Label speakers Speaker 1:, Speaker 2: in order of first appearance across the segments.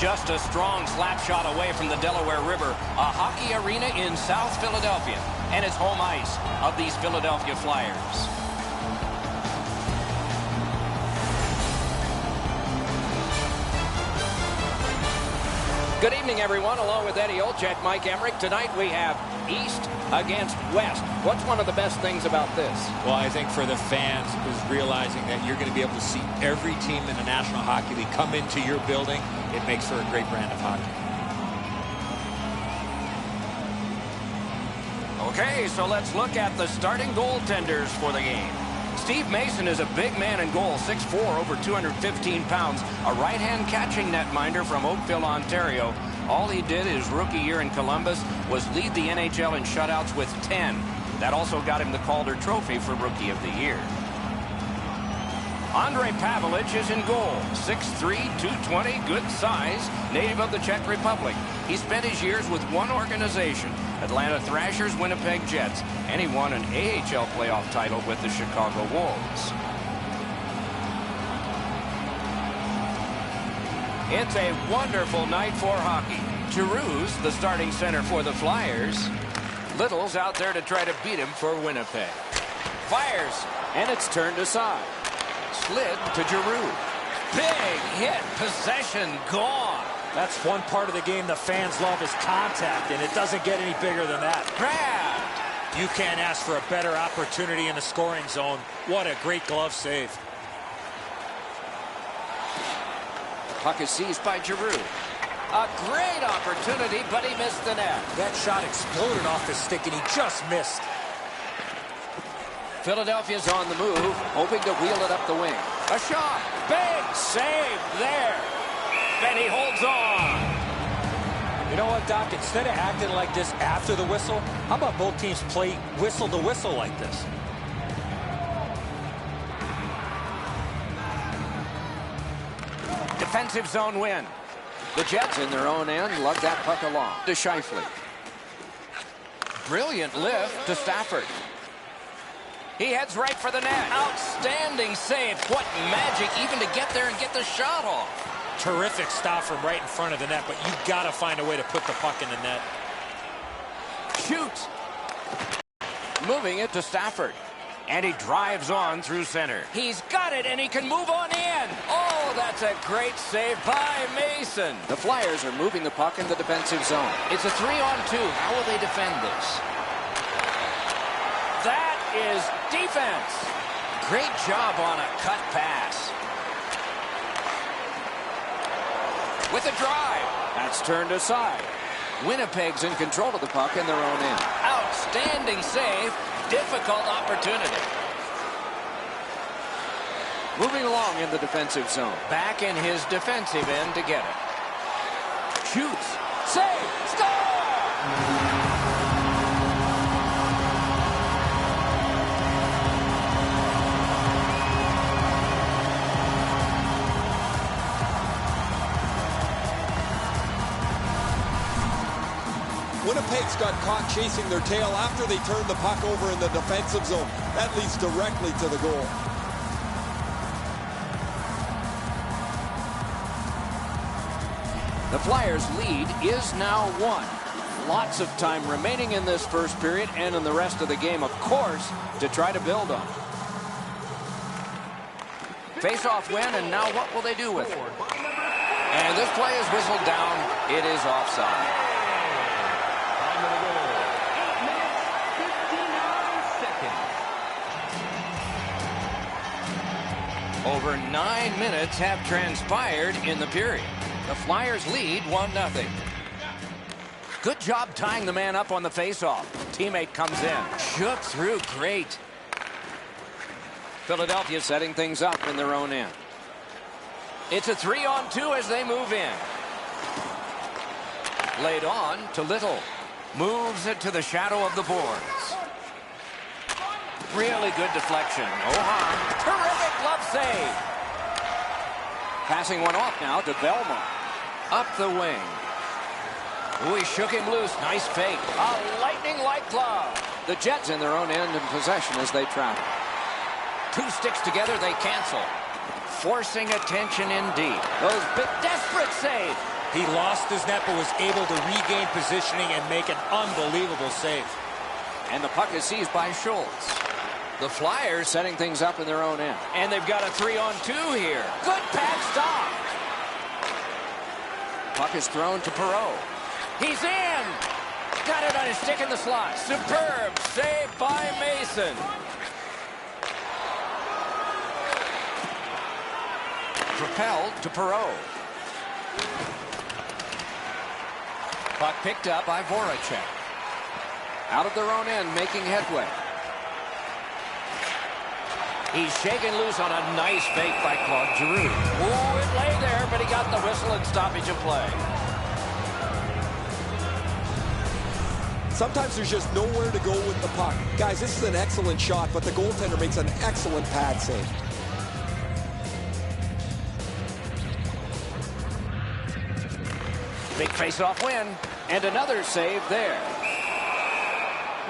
Speaker 1: Just a strong slap shot away from the Delaware River, a hockey arena in South Philadelphia, and it's home ice of these Philadelphia Flyers. Good evening, everyone. Along with Eddie Olczyk, Mike Emmerich. Tonight we have East against West. What's one of the best things about this?
Speaker 2: Well, I think for the fans is realizing that you're going to be able to see every team in the National Hockey League come into your building. It makes for a great brand of hockey.
Speaker 1: Okay, so let's look at the starting goaltenders for the game. Steve Mason is a big man in goal, 6'4", over 215 pounds, a right-hand catching netminder from Oakville, Ontario. All he did his rookie year in Columbus was lead the NHL in shutouts with 10. That also got him the Calder Trophy for Rookie of the Year. Andrei Pavlich is in goal, 6'3", 220, good size, native of the Czech Republic. He spent his years with one organization, Atlanta Thrashers, Winnipeg Jets, and he won an AHL playoff title with the Chicago Wolves. It's a wonderful night for hockey. Giroux's the starting center for the Flyers. Little's out there to try to beat him for Winnipeg. Fires, and it's turned aside. Slid to Giroux. Big hit, possession gone.
Speaker 3: That's one part of the game the fans love is contact, and it doesn't get any bigger than that.
Speaker 1: Grabbed.
Speaker 3: You can't ask for a better opportunity in the scoring zone. What a great glove save.
Speaker 1: Puck is seized by Giroux. A great opportunity, but he missed the net.
Speaker 3: That shot exploded off his stick, and he just missed.
Speaker 1: Philadelphia's on the move, hoping to wheel it up the wing. A shot. Big save there. And he holds on.
Speaker 3: You know what, Doc? Instead of acting like this after the whistle, how about both teams play whistle to whistle like this?
Speaker 1: Defensive zone win. The Jets in their own end lug that puck along to Scheifele. Brilliant lift to Stafford. He heads right for the net. Outstanding save. What magic even to get there and get the shot off.
Speaker 3: Terrific stop from right in front of the net, but you got to find a way to put the puck in the net.
Speaker 1: Shoots. Moving it to Stafford. And he drives on through center. He's got it, and he can move on in. Oh, that's a great save by Mason. The Flyers are moving the puck in the defensive zone. It's a 3-on-2. How will they defend this? That is defense. Great job on a cut pass. With a drive. That's turned aside. Winnipeg's in control of the puck in their own end. Outstanding save. Difficult opportunity. Moving along in the defensive zone. Back in his defensive end to get it. Shoots. Save. Score!
Speaker 4: Winnipeg's got caught chasing their tail after they turned the puck over in the defensive zone. That leads directly to the goal.
Speaker 1: The Flyers' lead is now 1. Lots of time remaining in this first period and in the rest of the game, of course, to try to build on. Face-off win, and now what will they do with it? And this play is whistled down. It is offside. Over 9 minutes have transpired in the period. The Flyers lead 1-0. Good job tying the man up on the faceoff. Teammate comes in. Shook through great. Philadelphia setting things up in their own end. It's a 3-on-2 as they move in. Laid on to Little. Moves it to the shadow of the boards. Really good deflection. No harm. Terrific glove save. Passing one off now to Belmont. Up the wing. Ooh, he shook him loose. Nice fake. A lightning-like glove. The Jets in their own end in possession as they travel. Two sticks together, they cancel. Forcing attention indeed. Those big desperate save.
Speaker 3: He lost his net but was able to regain positioning and make an unbelievable save.
Speaker 1: And the puck is seized by Schultz. The Flyers setting things up in their own end. And they've got a 3-on-2 here. Good pad stop. Puck is thrown to Perreault. He's in. Got it on his stick in the slot. Superb save by Mason. Propelled to Perreault. Puck picked up by Voracek. Out of their own end, making headway. He's shaken loose on a nice fake by Claude Giroux. Ooh, it lay there, but he got the whistle and stoppage of play.
Speaker 4: Sometimes there's just nowhere to go with the puck. Guys, this is an excellent shot, but the goaltender makes an excellent pad save.
Speaker 1: Big face-off win, and another save there.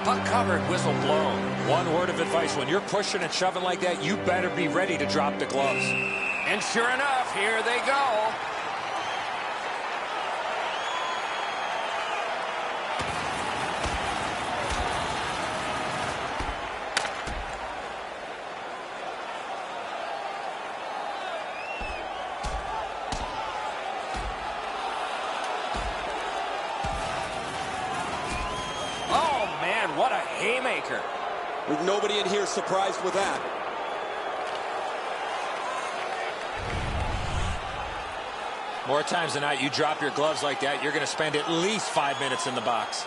Speaker 1: Puck covered, whistle blown.
Speaker 3: One word of advice, when you're pushing and shoving like that, you better be ready to drop the gloves.
Speaker 1: And sure enough, here they go. What a haymaker.
Speaker 4: With nobody in here surprised with that.
Speaker 3: More times than not, you drop your gloves like that, you're going to spend at least 5 minutes in the box.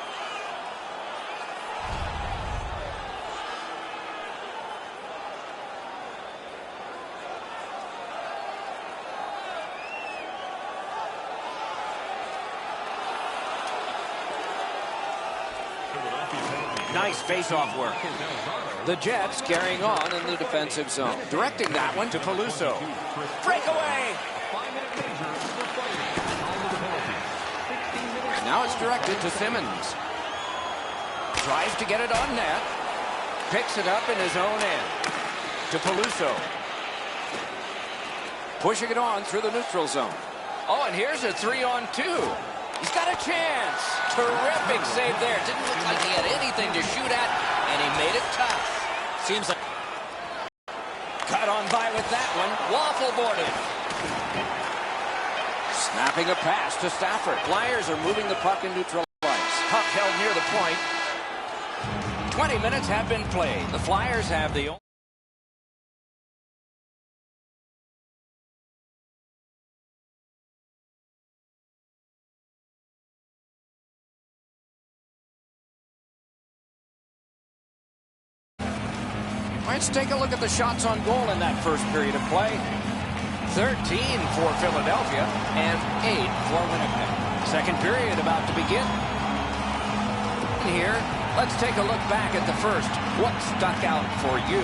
Speaker 1: Nice face-off work. The Jets carrying on in the defensive zone. Directing that one to Peluso. Breakaway! Now it's directed to Simmons. Tries to get it on net. Picks it up in his own end. To Peluso. Pushing it on through the neutral zone. Oh, and here's a 3-on-2. He's got a chance. Terrific save there. Didn't look like he had anything to shoot at, and he made it tough. Seems like cut on by with that one. Waffle boarded. Snapping a pass to Stafford. Flyers are moving the puck in neutral ice. Puck held near the point. 20 minutes have been played. The Flyers have the Let's take a look at the shots on goal in that first period of play. 13 for Philadelphia and 8 for Winnipeg. Second period about to begin. Here, let's take a look back at the first. What stuck out for you?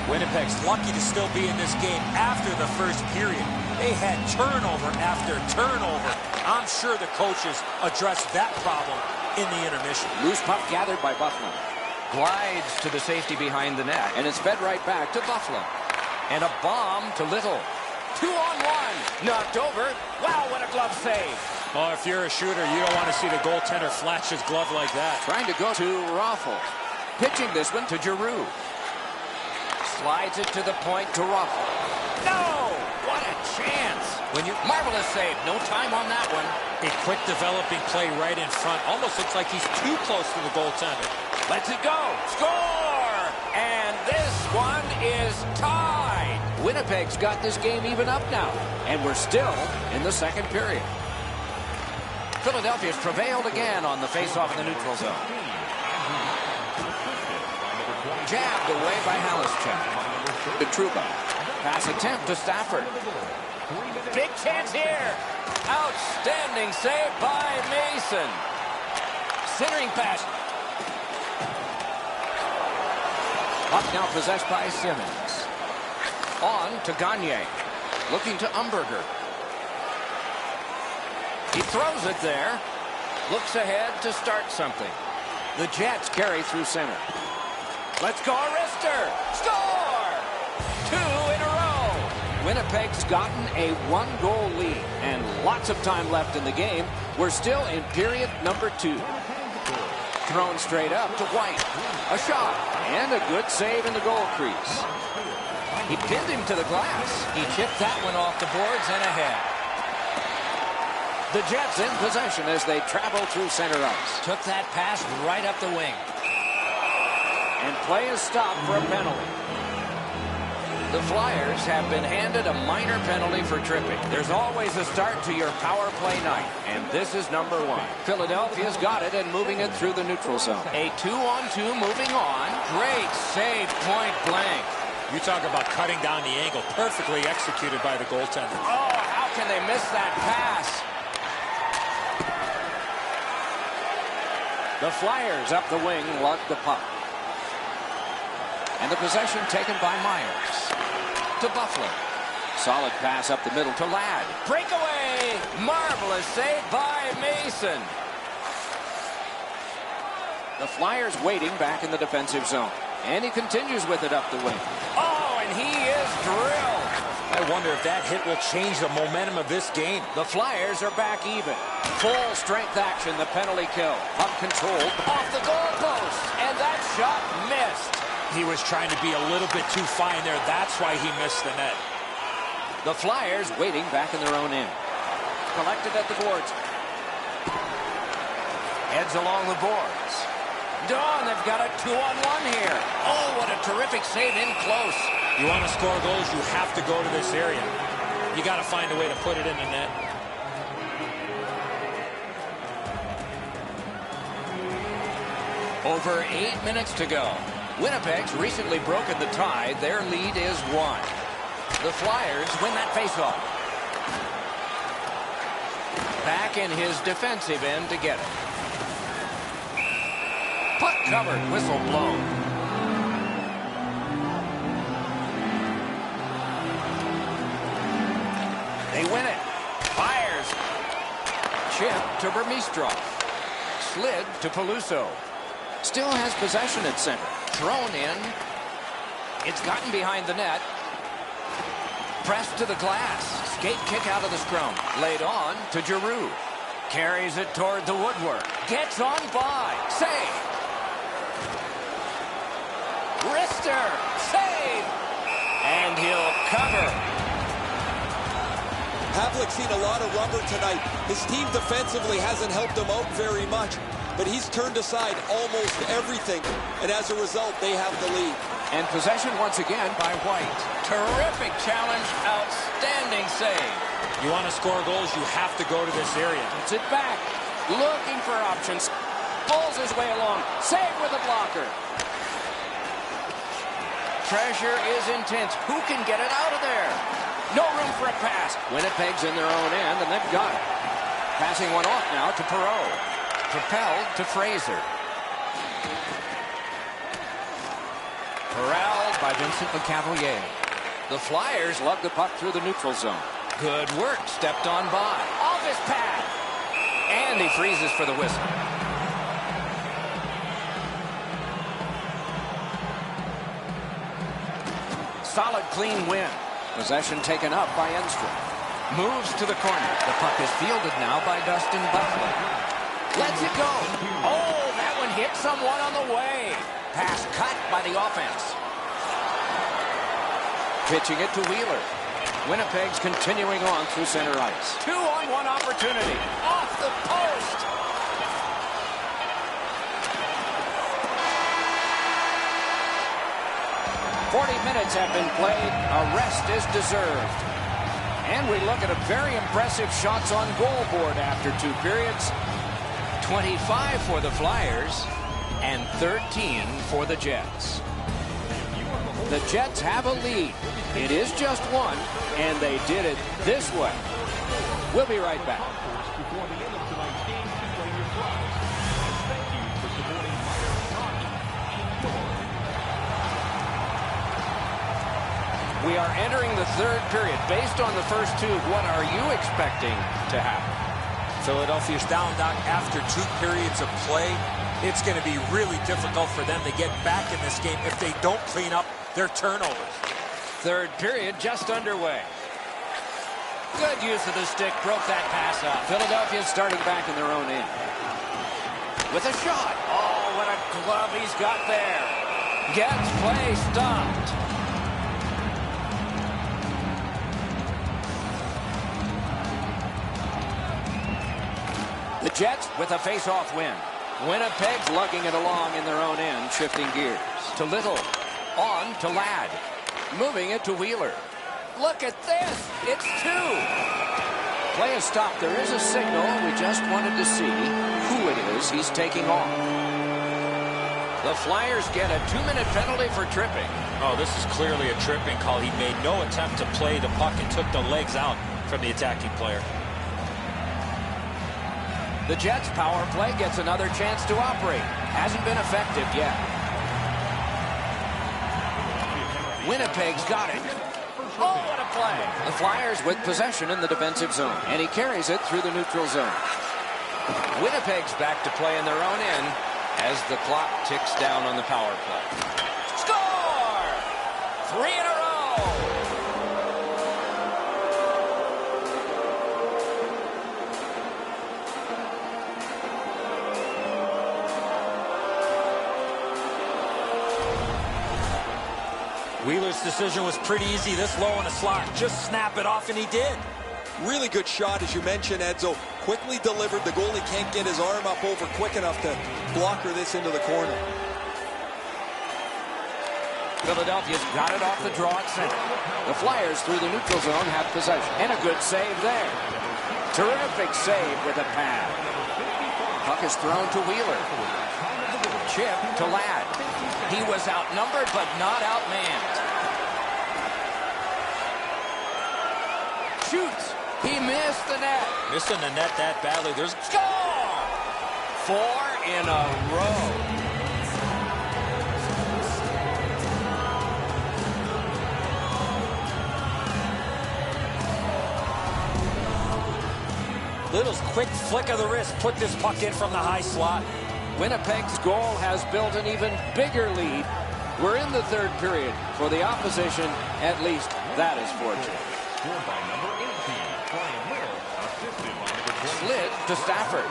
Speaker 3: Winnipeg's lucky to still be in this game after the first period. They had turnover after turnover. I'm sure the coaches addressed that problem in the intermission.
Speaker 1: Loose puck gathered by Buffalo. Glides to the safety behind the net, and it's fed right back to Buffalo. And a bomb to Little. 2-on-1. Knocked over. Wow, what a glove save.
Speaker 3: Oh, if you're a shooter, you don't want to see the goaltender flash his glove like that.
Speaker 1: Trying to go to Raffles. Pitching this one to Giroux. Slides it to the point to Raffles. No! What a chance. Marvelous save. No time on that one.
Speaker 3: A quick developing play right in front. Almost looks like he's too close to the goaltender.
Speaker 1: Lets it go. Score! And this one is tied. Winnipeg's got this game even up now. And we're still in the second period. Philadelphia's prevailed again on the faceoff in the neutral zone. Jabbed away by Halischek. To Trouba. Pass attempt to Stafford. Big chance here. Outstanding save by Mason. Centering pass. Puck now possessed by Simmons. On to Gagne. Looking to Umberger. He throws it there. Looks ahead to start something. The Jets carry through center. Let's go, Arister. Score! 2 in a row. Winnipeg's gotten a 1-goal lead and lots of time left in the game. We're still in period number 2. Thrown straight up to White. A shot and a good save in the goal crease. He pinned him to the glass. He chipped that one off the boards and ahead. The Jets in possession as they travel through center ice. Took that pass right up the wing. And play is stopped for a penalty. The Flyers have been handed a minor penalty for tripping. There's always a start to your power play night, and this is number 1. Philadelphia's got it and moving it through the neutral zone. A 2-on-2 moving on. Great save, point blank.
Speaker 3: You talk about cutting down the angle. Perfectly executed by the goaltender.
Speaker 1: Oh, how can they miss that pass? The Flyers up the wing lug the puck. And the possession taken by Myers. To Buffalo. Solid pass up the middle to Ladd. Breakaway! Marvelous save by Mason. The Flyers waiting back in the defensive zone. And he continues with it up the wing. Oh, and he is drilled.
Speaker 3: I wonder if that hit will change the momentum of this game.
Speaker 1: The Flyers are back even. Full strength action, the penalty kill. Puck controlled off the goalpost. And that shot missed.
Speaker 3: He was trying to be a little bit too fine there. That's why he missed the net.
Speaker 1: The Flyers waiting back in their own end. Collected at the boards. Heads along the boards. Dawn, they've got a 2-on-1 here. Oh, what a terrific save in close.
Speaker 3: You want to score goals, you have to go to this area. You got to find a way to put it in the net.
Speaker 1: Over 8 minutes to go. Winnipeg's recently broken the tie. Their lead is 1. The Flyers win that faceoff. Back in his defensive end to get it. Puck covered, whistle blown. They win it. Fires. Chip to Vermistrov. Slid to Peluso. Still has possession at center. Thrown in. It's gotten behind the net. Pressed to the glass. Skate kick out of the scrum. Laid on to Giroux. Carries it toward the woodwork. Gets on by. Save. Rister. Save. And he'll cover.
Speaker 4: Havlic's seen a lot of rubber tonight. His team defensively hasn't helped him out very much. but he's turned aside almost everything, and as a result, they have the lead.
Speaker 1: And possession once again by White. Terrific challenge, outstanding save.
Speaker 3: You want to score goals, you have to go to this area.
Speaker 1: Gets it back, looking for options. Pulls his way along, save with a blocker. Pressure is intense. Who can get it out of there? No room for a pass. Winnipeg's in their own end, and they've got it. Passing one off now to Perreault. Propelled to Fraser. Corralled by Vincent LeCavalier. The Flyers lug the puck through the neutral zone. Good work, stepped on by. Off his pad. And he freezes for the whistle. Solid, clean win. Possession taken up by Enstrom. Moves to the corner. The puck is fielded now by Dustin Butler. Lets it go. Oh, that one hit someone on the way. Pass cut by the offense. Pitching it to Wheeler. Winnipeg's continuing on through center ice. 2-on-1 opportunity. Off the post. Minutes have been played. A rest is deserved. And we look at a very impressive shots on goal board after 2 periods. 25 for the Flyers and 13 for the Jets. The Jets have a lead. It is just 1, and they did it this way. We'll be right back. We are entering the 3rd period. Based on the first 2, what are you expecting to happen?
Speaker 3: Philadelphia's down, Doc, after 2 periods of play. It's going to be really difficult for them to get back in this game if they don't clean up their turnovers.
Speaker 1: 3rd period just underway. Good use of the stick, broke that pass up. Philadelphia's starting back in their own end. With a shot. Oh, what a glove he's got there. Gets play stopped. The Jets with a face-off win. Winnipeg's lugging it along in their own end, shifting gears. To Little. On to Ladd. Moving it to Wheeler. Look at this. It's 2. Play is stopped. There is a signal. We just wanted to see who it is he's taking off. The Flyers get a 2-minute penalty for tripping.
Speaker 3: Oh, this is clearly a tripping call. He made no attempt to play the puck and took the legs out from the attacking player.
Speaker 1: The Jets' power play gets another chance to operate. Hasn't been effective yet. Winnipeg's got it. Oh, what a play. The Flyers with possession in the defensive zone. And he carries it through the neutral zone. Winnipeg's back to play in their own end as the clock ticks down on the power play. Score! 3 in a row.
Speaker 3: Wheeler's decision was pretty easy this low in the slot. Just snap it off, and he did.
Speaker 4: Really good shot, as you mentioned, Edzo. Quickly delivered. The goalie can't get his arm up over quick enough to blocker this into the corner.
Speaker 1: Philadelphia's got it off the draw at center. The Flyers through the neutral zone have possession. And a good save there. Terrific save with a pad. Puck is thrown to Wheeler. Chip to Ladd. He was outnumbered but not outmanned. Shoots. He missed the net.
Speaker 3: Missing the net that badly. There's
Speaker 1: score! 4 in a row.
Speaker 3: Little's quick flick of the wrist put this puck in from the high slot.
Speaker 1: Winnipeg's goal has built an even bigger lead. We're in the 3rd period. For the opposition, at least that is fortunate. Slid to Stafford.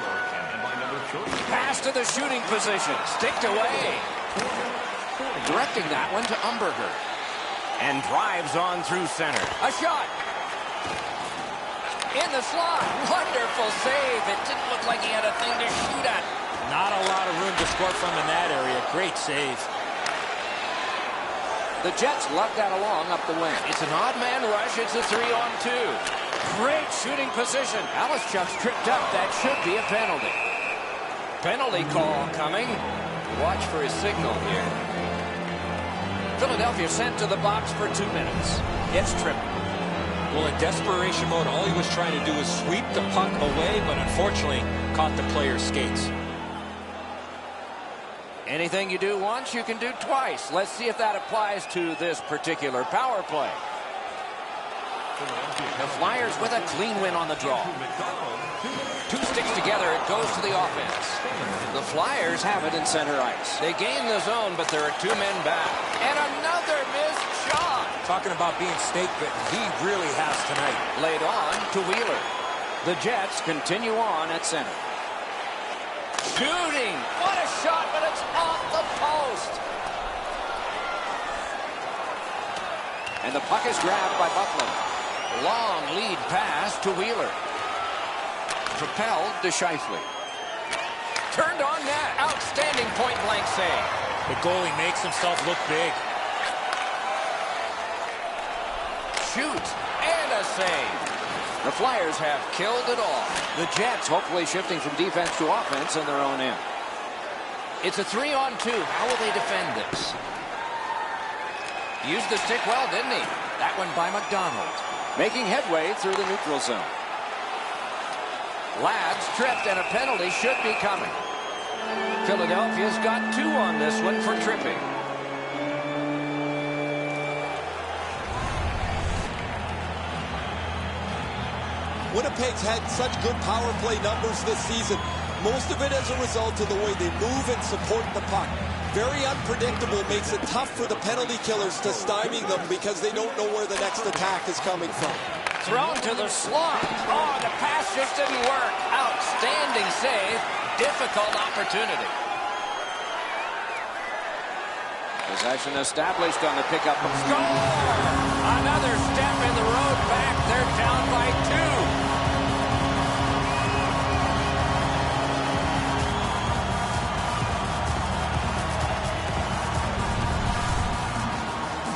Speaker 1: Pass to the shooting position. Sticked away. Directing that one to Umberger. And drives on through center. A shot. In the slot. Wonderful save. It didn't look like he had a thing to shoot at.
Speaker 3: Not a lot of room to score from in that area. Great save.
Speaker 1: The Jets lug that along up the wing. It's an odd man rush. It's a 3-on-2. Great shooting position. Alischuk's tripped up. That should be a penalty. Penalty call coming. Watch for his signal here. Philadelphia sent to the box for 2 minutes. It's tripping.
Speaker 3: Well, in desperation mode, all he was trying to do was sweep the puck away, but unfortunately caught the player's skates.
Speaker 1: Anything you do once, you can do twice. Let's see if that applies to this particular power play. The Flyers with a clean win on the draw. 2 sticks together, it goes to the offense. The Flyers have it in center ice. They gain the zone, but there are 2 men back. And another missed shot.
Speaker 3: Talking about being snake bitten, he really has tonight.
Speaker 1: Laid on to Wheeler. The Jets continue on at center. Shooting! What a shot, but it's off the post! And the puck is grabbed by Buffalo. Long lead pass to Wheeler. Propelled to Scheifele. Turned on net. Outstanding point-blank save.
Speaker 3: The goalie makes himself look big.
Speaker 1: Shoots and a save. The Flyers have killed it all. The Jets hopefully shifting from defense to offense in their own end. It's a 3-on-2. How will they defend this? Used the stick well, didn't he? That one by McDonald. Making headway through the neutral zone. Ladd's tripped and a penalty should be coming. Philadelphia's got 2 on this one for tripping.
Speaker 4: Winnipeg's had such good power play numbers this season. Most of it as a result of the way they move and support the puck. Very unpredictable, makes it tough for the penalty killers to stymie them because they don't know where the next attack is coming from.
Speaker 1: Thrown to the slot. Oh, the pass just didn't work. Outstanding save. Difficult opportunity. Possession established on the pickup. Score! Another step in the road back. They're down by 2.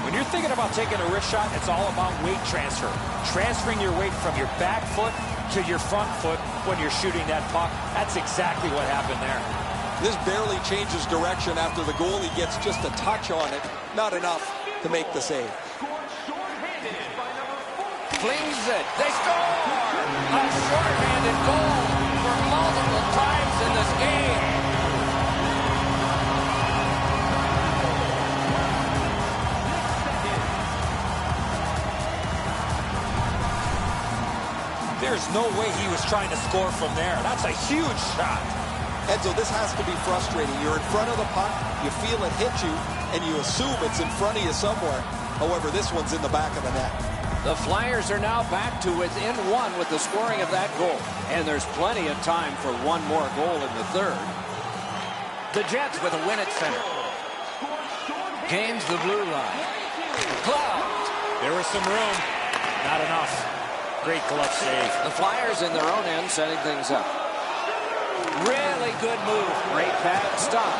Speaker 3: When you're thinking about taking a wrist shot, it's all about weight transfer. Transferring your weight from your back foot to your front foot when you're shooting that puck. That's exactly what happened there.
Speaker 4: This barely changes direction after the goalie gets just a touch on it. Not enough to make the save.
Speaker 1: Flings it. They score! A shorthanded goal for multiple times in this game.
Speaker 3: There's no way he was trying to score from there. That's a huge shot.
Speaker 4: Edzo, this has to be frustrating. You're in front of the puck, you feel it hit you, and you assume it's in front of you somewhere. However, this one's in the back of the net.
Speaker 1: The Flyers are now back to within 1 with the scoring of that goal. And there's plenty of time for 1 more goal in the third. The Jets with a win at center. Gains the blue line. Gloved.
Speaker 3: There was some room. Not enough. Great glove save.
Speaker 1: The Flyers in their own end setting things up. Really good move. Great pad stop.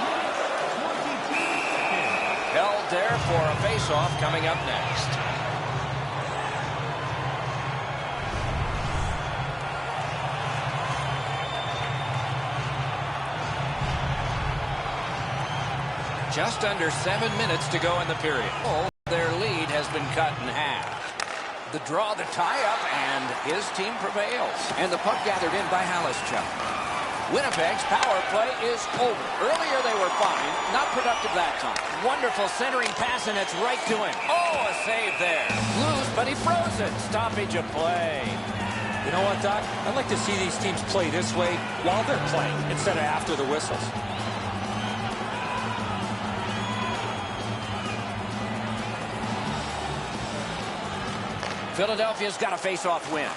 Speaker 1: Held there for a face-off coming up next. Just under 7 minutes to go in the period. Their lead has been cut in half. The draw, the tie-up, and his team prevails. And the puck gathered in by Alischuk. Winnipeg's power play is over. Earlier they were fine, not productive that time. Wonderful centering pass, and it's right to him. Oh, a save there. Loose, but he froze it. Stoppage of play.
Speaker 3: You know what, Doc? I'd like to see these teams play this way while they're playing instead of after the whistles.
Speaker 1: Philadelphia's got a face-off win.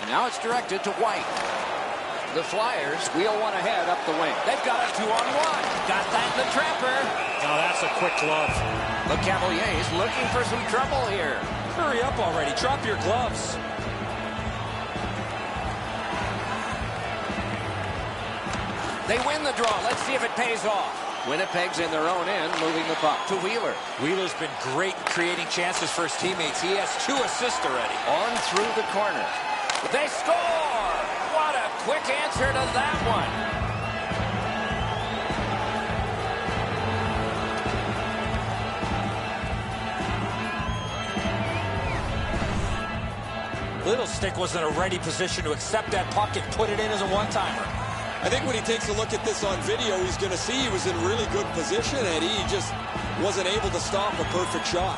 Speaker 1: And now it's directed to White. The Flyers wheel one ahead up the wing. They've got a 2-on-1. Got that in the trapper.
Speaker 3: Oh, that's a quick glove.
Speaker 1: The Cavaliers looking for some trouble here.
Speaker 3: Hurry up already. Drop your gloves.
Speaker 1: They win the draw. Let's see if it pays off. Winnipeg's in their own end, moving the puck to Wheeler.
Speaker 3: Wheeler's been great creating chances for his teammates. He has 2 assists already.
Speaker 1: On through the corner. They score! What a quick answer to that one.
Speaker 3: Little Stick was in a ready position to accept that puck and put it in as a one-timer.
Speaker 4: I think when he takes a look at this on video, he's going to see he was in really good position, and he just wasn't able to stop a perfect shot.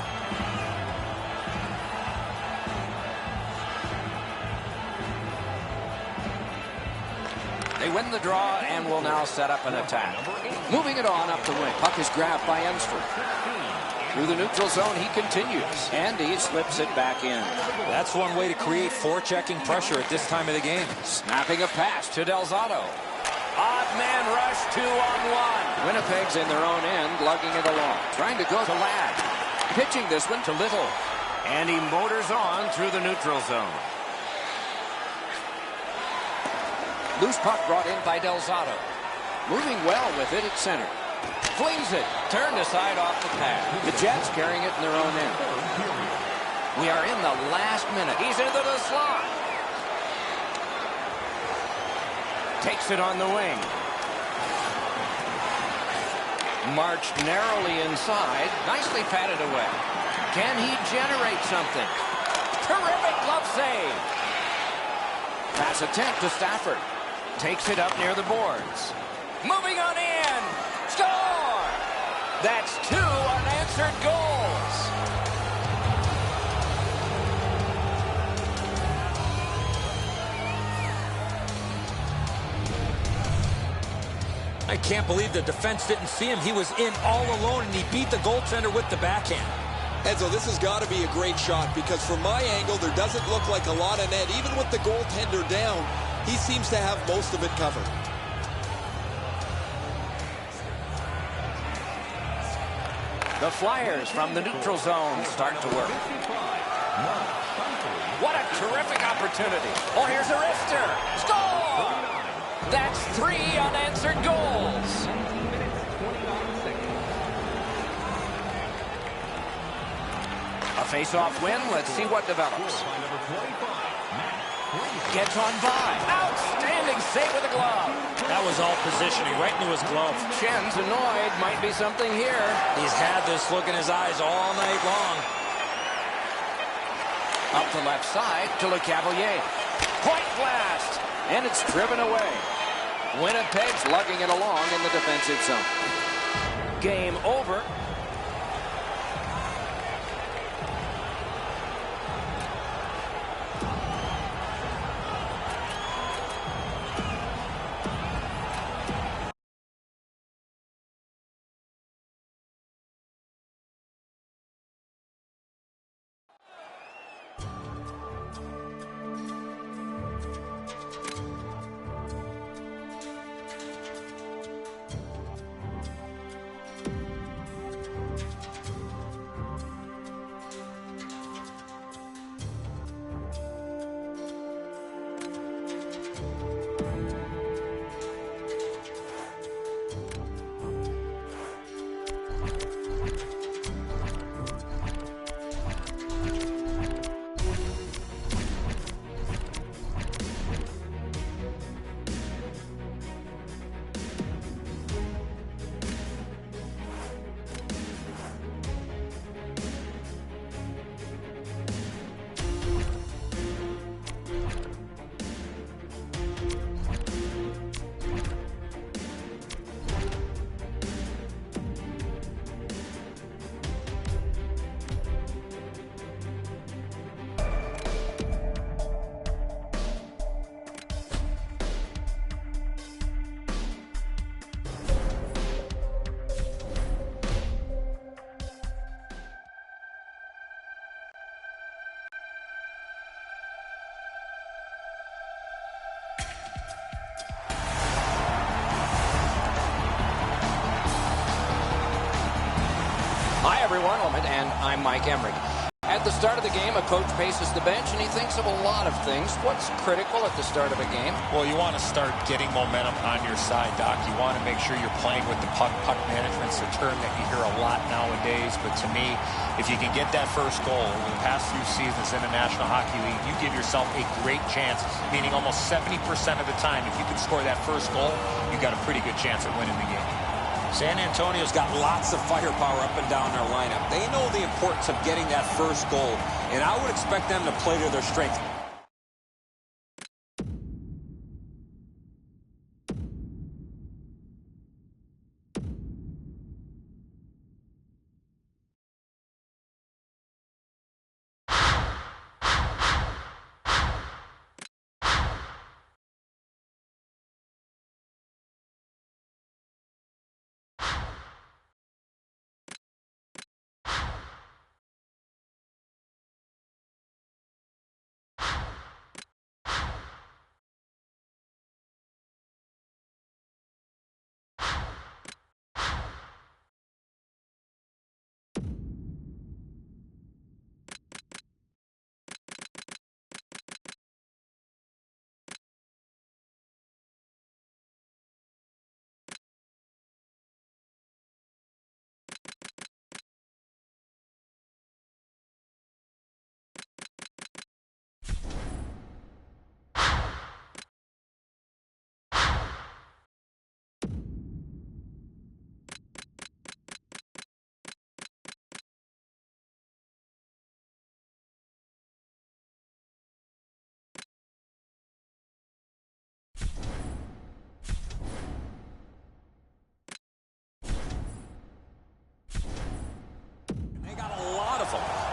Speaker 1: They win the draw and will now set up an attack. Moving it on up the wing. Puck is grabbed by Enstrom. Through the neutral zone, he continues. And he slips it back in.
Speaker 3: That's one way to create forechecking pressure at this time of the game.
Speaker 1: Snapping a pass to Delzato. Odd man rush 2-on-1. Winnipeg's in their own end, lugging it along. Trying to go to Ladd. Pitching this one to Little. And he motors on through the neutral zone. Loose puck brought in by Delzato. Moving well with it at center. Flings it. Turned aside off the pad. The Jets carrying it in their own end. We are in the last minute. He's into the slot. Takes it on the wing. Marched narrowly inside. Nicely patted away. Can he generate something? Terrific glove save. Pass attempt to Stafford. Takes it up near the boards. Moving on in. Score! That's 2 unanswered goals.
Speaker 3: I can't believe the defense didn't see him. He was in all alone, and he beat the goaltender with the backhand.
Speaker 4: Enzo, this has got to be a great shot because from my angle, there doesn't look like a lot of net. Even with the goaltender down, he seems to have most of it covered.
Speaker 1: The Flyers from the neutral zone start to work. What a terrific opportunity. Oh, here's a wrister. Score! That's 3 unanswered goals. A face-off win. Let's see what develops. Gets on by. Outstanding save with a glove.
Speaker 3: That was all positioning, right into his glove.
Speaker 1: Chen's annoyed. Might be something here.
Speaker 3: He's had this look in his eyes all night long.
Speaker 1: Up the left side to Le Cavalier. Point blast. And it's driven away. Winnipeg's lugging it along in the defensive zone. Game over. Hi, everyone, and I'm Mike Emrick. At the start of the game, a coach paces the bench, and he thinks of a lot of things. What's critical at the start of a game?
Speaker 2: Well, you want to start getting momentum on your side, Doc. You want to make sure you're playing with the puck. Puck management's a term that you hear a lot nowadays. But to me, if you can get that first goal over the past few seasons in the National Hockey League, you give yourself a great chance, meaning almost 70% of the time, if you can score that first goal, you got a pretty good chance at winning the game.
Speaker 3: San Antonio's got lots of firepower up and down their lineup. They know the importance of getting that first goal, and I would expect them to play to their strengths.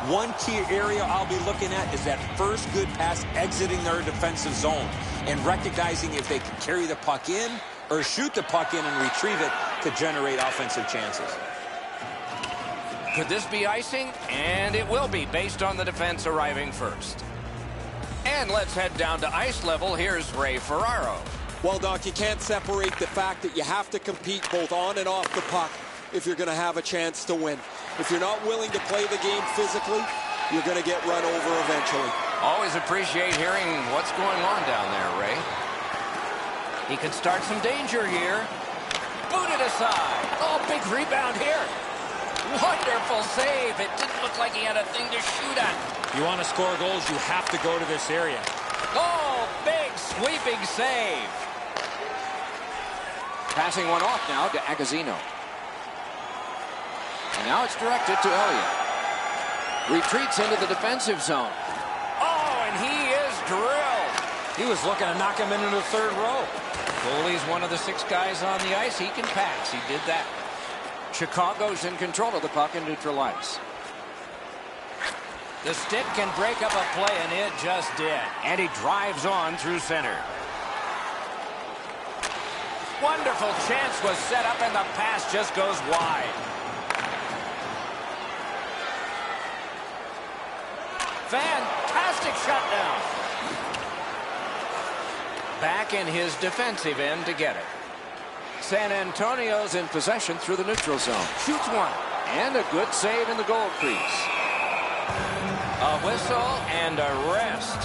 Speaker 3: One key area I'll be looking at is that first good pass exiting their defensive zone and recognizing if they can carry the puck in or shoot the puck in and retrieve it to generate offensive chances.
Speaker 1: Could this be icing? And it will be, based on the defense arriving first. And let's head down to ice level. Here's Ray Ferraro.
Speaker 4: Well, Doc, you can't separate the fact that you have to compete both on and off the puck if you're going to have a chance to win. If you're not willing to play the game physically, you're going to get run over eventually.
Speaker 1: Always appreciate hearing what's going on down there, Ray. He could start some danger here. Booted aside. Oh, big rebound here. Wonderful save. It didn't look like he had a thing to shoot at.
Speaker 3: You want to score goals, you have to go to this area.
Speaker 1: Oh, big sweeping save. Passing one off now to Agazino. And now it's directed to Elliott. Retreats into the defensive zone. Oh, and he is drilled.
Speaker 3: He was looking to knock him into the third row.
Speaker 1: Goalie's one of the 6 guys on the ice. He can pass. He did that. Chicago's in control of the puck in neutral ice. The stick can break up a play, and it just did. And he drives on through center. Wonderful chance was set up, and the pass just goes wide. Fantastic shutdown. Back in his defensive end to get it. San Antonio's in possession through the neutral zone. Shoots one. And a good save in the goal crease. A whistle and a rest.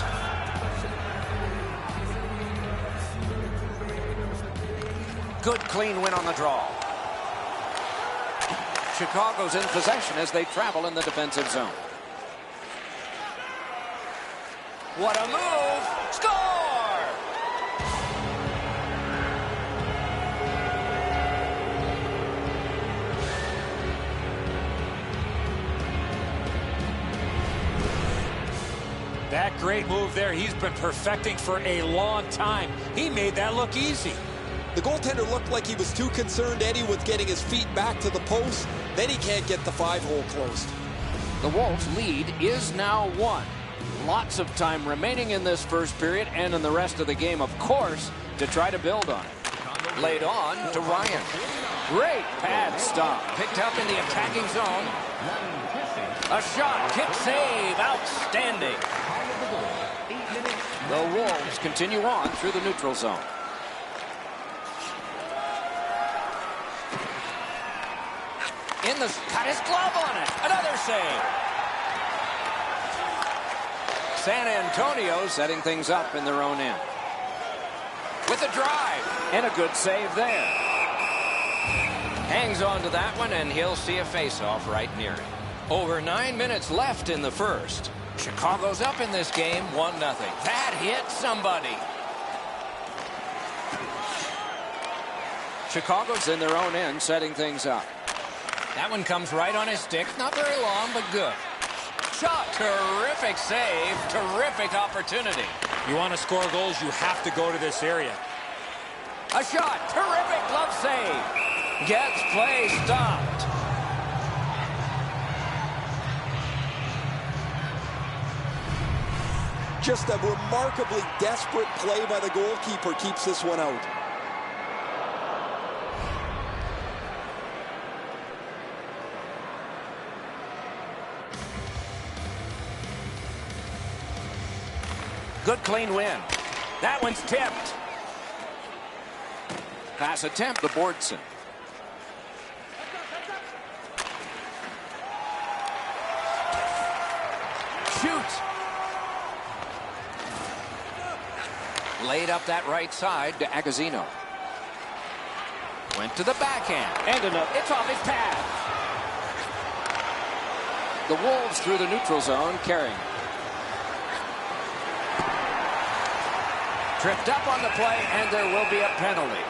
Speaker 1: Good clean win on the draw. Chicago's in possession as they travel in the defensive zone. What a move! Score!
Speaker 3: That great move there, he's been perfecting for a long time. He made that look easy.
Speaker 4: The goaltender looked like he was too concerned, Eddie, with getting his feet back to the post. Then he can't get the 5-hole closed.
Speaker 1: The Wolves' lead is now 1. Lots of time remaining in this first period and in the rest of the game, of course, to try to build on it. Laid on to Ryan. Great pad stop. Picked up in the attacking zone. A shot, kick save, outstanding. The Wolves continue on through the neutral zone. Cut his glove on it. Another save. San Antonio setting things up in their own end. With a drive. And a good save there. Hangs on to that one, and he'll see a face-off right near it. Over 9 minutes left in the first. Chicago's up in this game, 1-0. That hit somebody. Chicago's in their own end, setting things up. That one comes right on his stick. Not very long, but good. Shot. Terrific save. Terrific opportunity.
Speaker 3: You want to score goals, you have to go to this area.
Speaker 1: A shot. Terrific glove save. Gets play stopped.
Speaker 4: Just a remarkably desperate play by the goalkeeper keeps this one out.
Speaker 1: Good clean win. That one's tipped. Pass attempt to Bordson. Shoots. Laid up that right side to Agazino. Went to the backhand. And enough. It's off his pad. The Wolves through the neutral zone, carrying. Tripped up on the play, and there will be a penalty.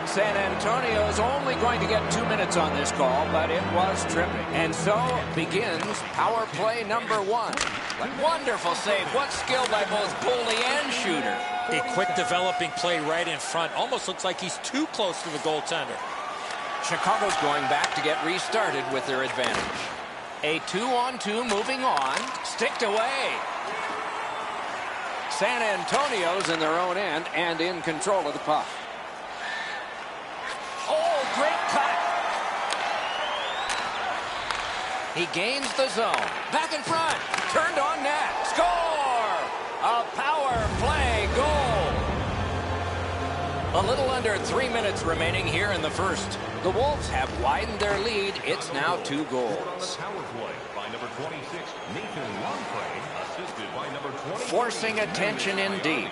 Speaker 1: San Antonio is only going to get 2 minutes on this call, but it was tripping. And so begins power play number 1. A wonderful save. What skill by both goalie and shooter.
Speaker 3: A quick developing play right in front. Almost looks like he's too close to the goaltender.
Speaker 1: Chicago's going back to get restarted with their advantage. A 2-on-2 moving on. Sticked away. San Antonio's in their own end and in control of the puck. Oh, great cut. He gains the zone. Back in front. Turned on net. Score! A power play goal. A little under 3 minutes remaining here in the first. The Wolves have widened their lead. It's now 2 goals. Forcing attention indeed.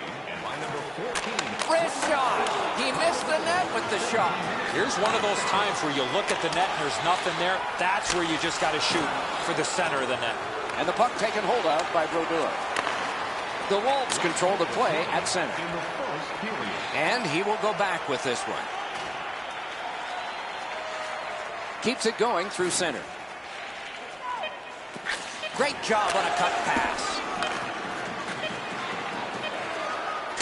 Speaker 1: Wrist shot. He missed the net with the shot.
Speaker 3: Here's one of those times where you look at the net and there's nothing there. That's where you just got to shoot for the center of the net.
Speaker 1: And the puck taken hold of by Brodeur. The Wolves control the play at center. And he will go back with this one. Keeps it going through center. Great job on a cut pass.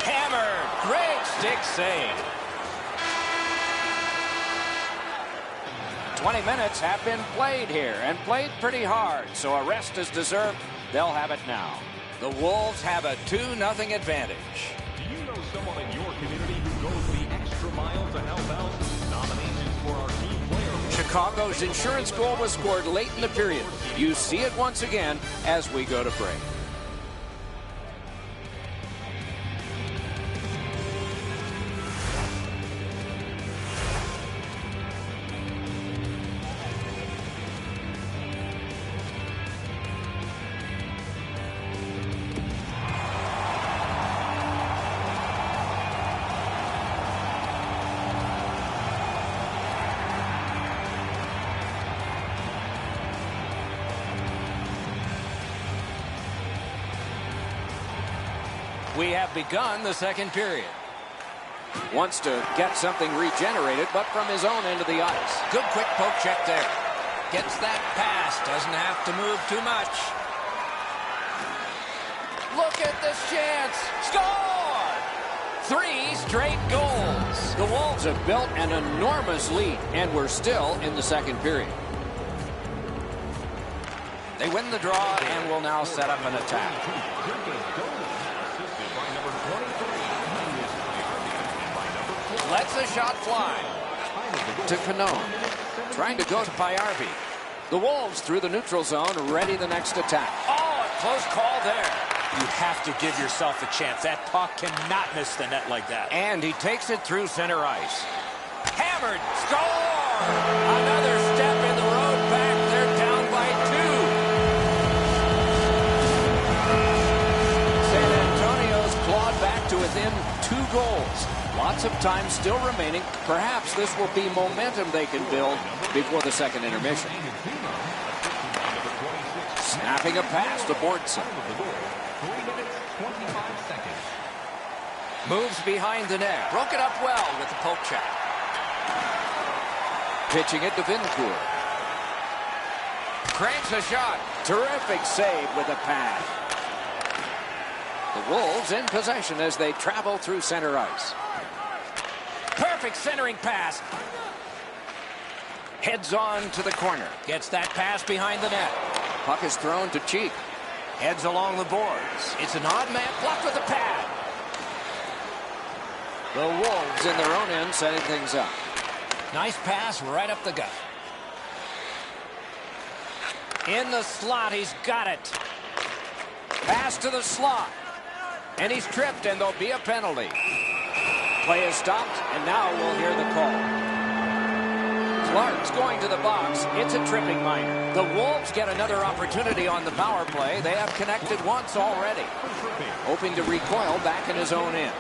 Speaker 1: Hammered. Great stick save. 20 minutes have been played here and played pretty hard, so a rest is deserved. They'll have it now. The Wolves have a 2-0 advantage.
Speaker 5: Do you know someone in your community who goes the extra mile to help out? Nominations for our team player.
Speaker 1: Chicago's insurance goal was scored late in the period. You see it once again as we go to break. We have begun the second period. Wants to get something regenerated, but from his own end of the ice. Good quick poke check there. Gets that pass. Doesn't have to move too much. Look at this chance. Score! 3 straight goals. The Wolves have built an enormous lead, and we're still in the second period. They win the draw and will now set up an attack. Lets the shot fly to Canon. Trying to go to Payarvi. The Wolves through the neutral zone, ready the next attack. Oh, a close call there.
Speaker 3: You have to give yourself a chance. That puck cannot miss the net like that.
Speaker 1: And he takes it through center ice. Hammered. Score! Another step in the road back. They're down by 2. Lots of time still remaining. Perhaps this will be momentum they can build before the second intermission. Snapping a pass to Bortson.
Speaker 5: 3 minutes, 25 seconds.
Speaker 1: Moves behind the net. Broke it up well with the poke check. Pitching it to Vincourt. Cranks a shot. Terrific save with a pad. The Wolves in possession as they travel through center ice. Perfect centering pass. Heads on to the corner. Gets that pass behind the net. Puck is thrown to Cheek. Heads along the boards. It's an odd man blocked with a pad. The Wolves in their own end setting things up. Nice pass right up the gut. In the slot, he's got it. Pass to the slot. And he's tripped, and there'll be a penalty. Play is stopped, and now we'll hear the call. Clark's going to the box. It's a tripping minor. The Wolves get another opportunity on the power play. They have connected once already. Hoping to recoil back in his own end.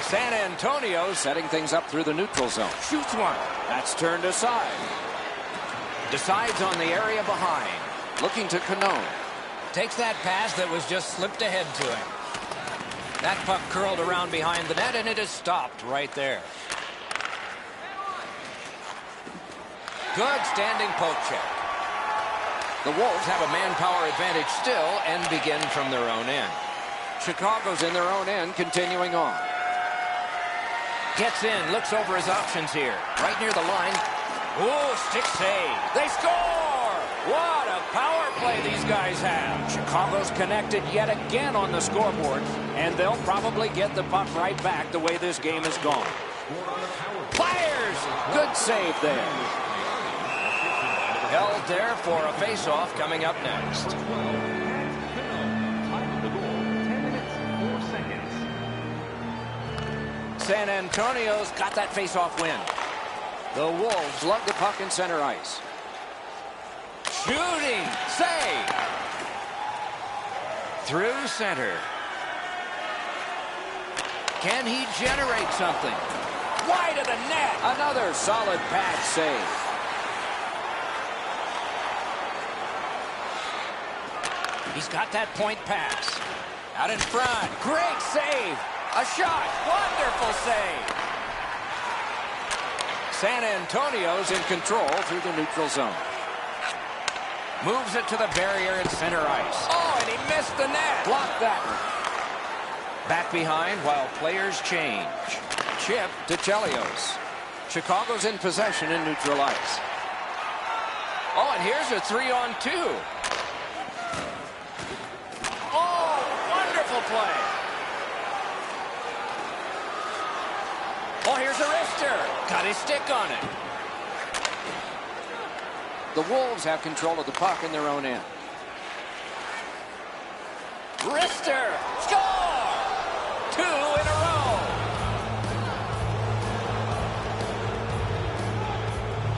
Speaker 1: San Antonio setting things up through the neutral zone. Shoots one. That's turned aside. Decides on the area behind. Looking to Cannone. Takes that pass that was just slipped ahead to him. That puck curled around behind the net, and it is stopped right there. Good standing poke check. The Wolves have a manpower advantage still and begin from their own end. Chicago's in their own end, continuing on. Gets in, looks over his options here. Right near the line. Ooh, stick save. They score! What a power play these guys have. Chicago's connected yet again on the scoreboard, and they'll probably get the puck right back the way this game has gone. Fires! Good save there. Held there for a face-off coming up next. San Antonio's got that face-off win. The Wolves lug the puck in center ice. Shooting! Save! Through center. Can he generate something? Wide of the net! Another solid pad save. He's got that point pass. Out in front. Great save! A shot! Wonderful save! San Antonio's in control through the neutral zone. Moves it to the barrier in center ice. Oh, and he missed the net. Blocked that one. Back behind while players change. Chip to Chelios. Chicago's in possession in neutral ice. Oh, and here's a 3-on-2. Oh, wonderful play. Oh, here's a wrister. Got his stick on it. The Wolves have control of the puck in their own end. Wrister! Score! 2 in a row.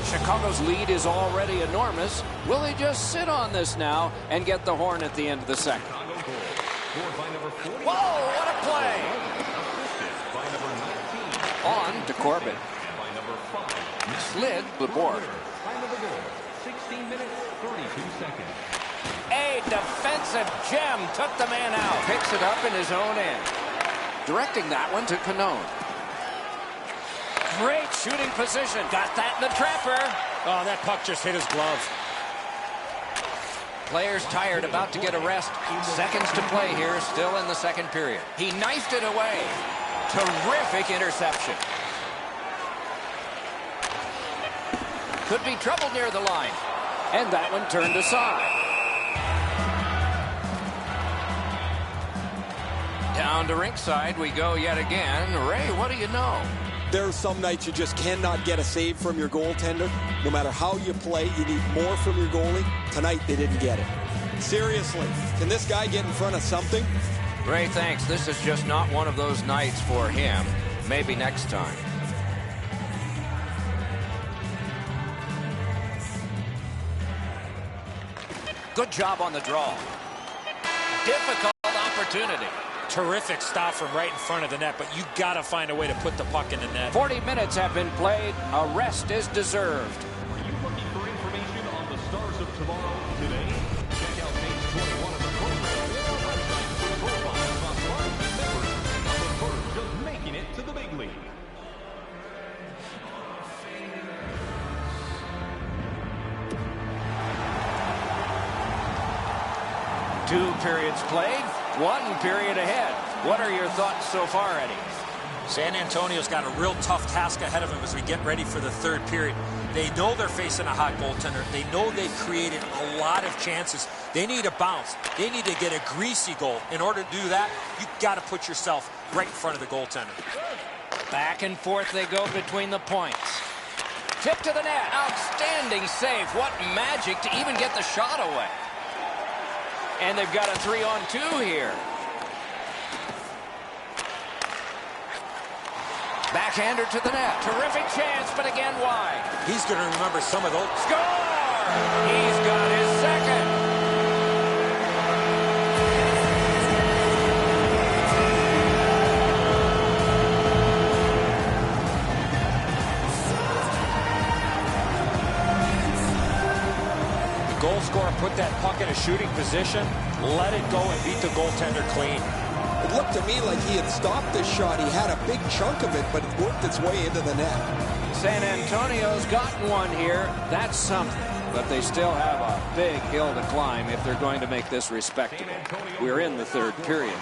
Speaker 1: Chicago's lead is already enormous. Will they just sit on this now and get the horn at the end of the second? Whoa, what a play! On to Corbett. Slid the board.
Speaker 5: 16 minutes, 32 seconds.
Speaker 1: A defensive gem took the man out. Picks it up in his own end. Directing that one to Cannone. Great shooting position. Got that in the trapper.
Speaker 3: Oh, that puck just hit his glove.
Speaker 1: Players tired, about to get a rest. Seconds to play here, still in the second period. He knifed it away. Terrific interception. Could be trouble near the line. And that one turned aside. Down to rinkside we go yet again. Ray, what do you know?
Speaker 4: There are some nights you just cannot get a save from your goaltender. No matter how you play, you need more from your goalie. Tonight, they didn't get it. Seriously, can this guy get in front of something?
Speaker 1: Ray, thanks. This is just not one of those nights for him. Maybe next time. Good job on the draw. Difficult opportunity.
Speaker 3: Terrific stop from right in front of the net, but you got to find a way to put the puck in the net.
Speaker 1: 40 minutes have been played. A rest is deserved.
Speaker 5: Are you looking for information on the stars of tomorrow today? Check out page 21 of the program or our website for profiles on marquee members on the verge of making it to the big league.
Speaker 1: Two periods played, 1 period ahead. What are your thoughts so far, Eddie?
Speaker 3: San Antonio's got a real tough task ahead of them as we get ready for the third period. They know they're facing a hot goaltender. They know they've created a lot of chances. They need a bounce. They need to get a greasy goal. In order to do that, you've got to put yourself right in front of the goaltender.
Speaker 1: Back and forth they go between the points. Tip to the net. Outstanding save. What magic to even get the shot away. And they've got a 3-on-2 here. Backhander to the net. Terrific chance, but again wide.
Speaker 3: He's going to remember some of those.
Speaker 1: Score! He's got his second.
Speaker 3: The goal scorer put that puck in a shooting position, let it go, and beat the goaltender clean.
Speaker 4: It looked to me like he had stopped this shot. He had a big chunk of it, but it worked its way into the net.
Speaker 1: San Antonio's gotten one here. That's something. But they still have a big hill to climb if they're going to make this respectable. We're in the third period.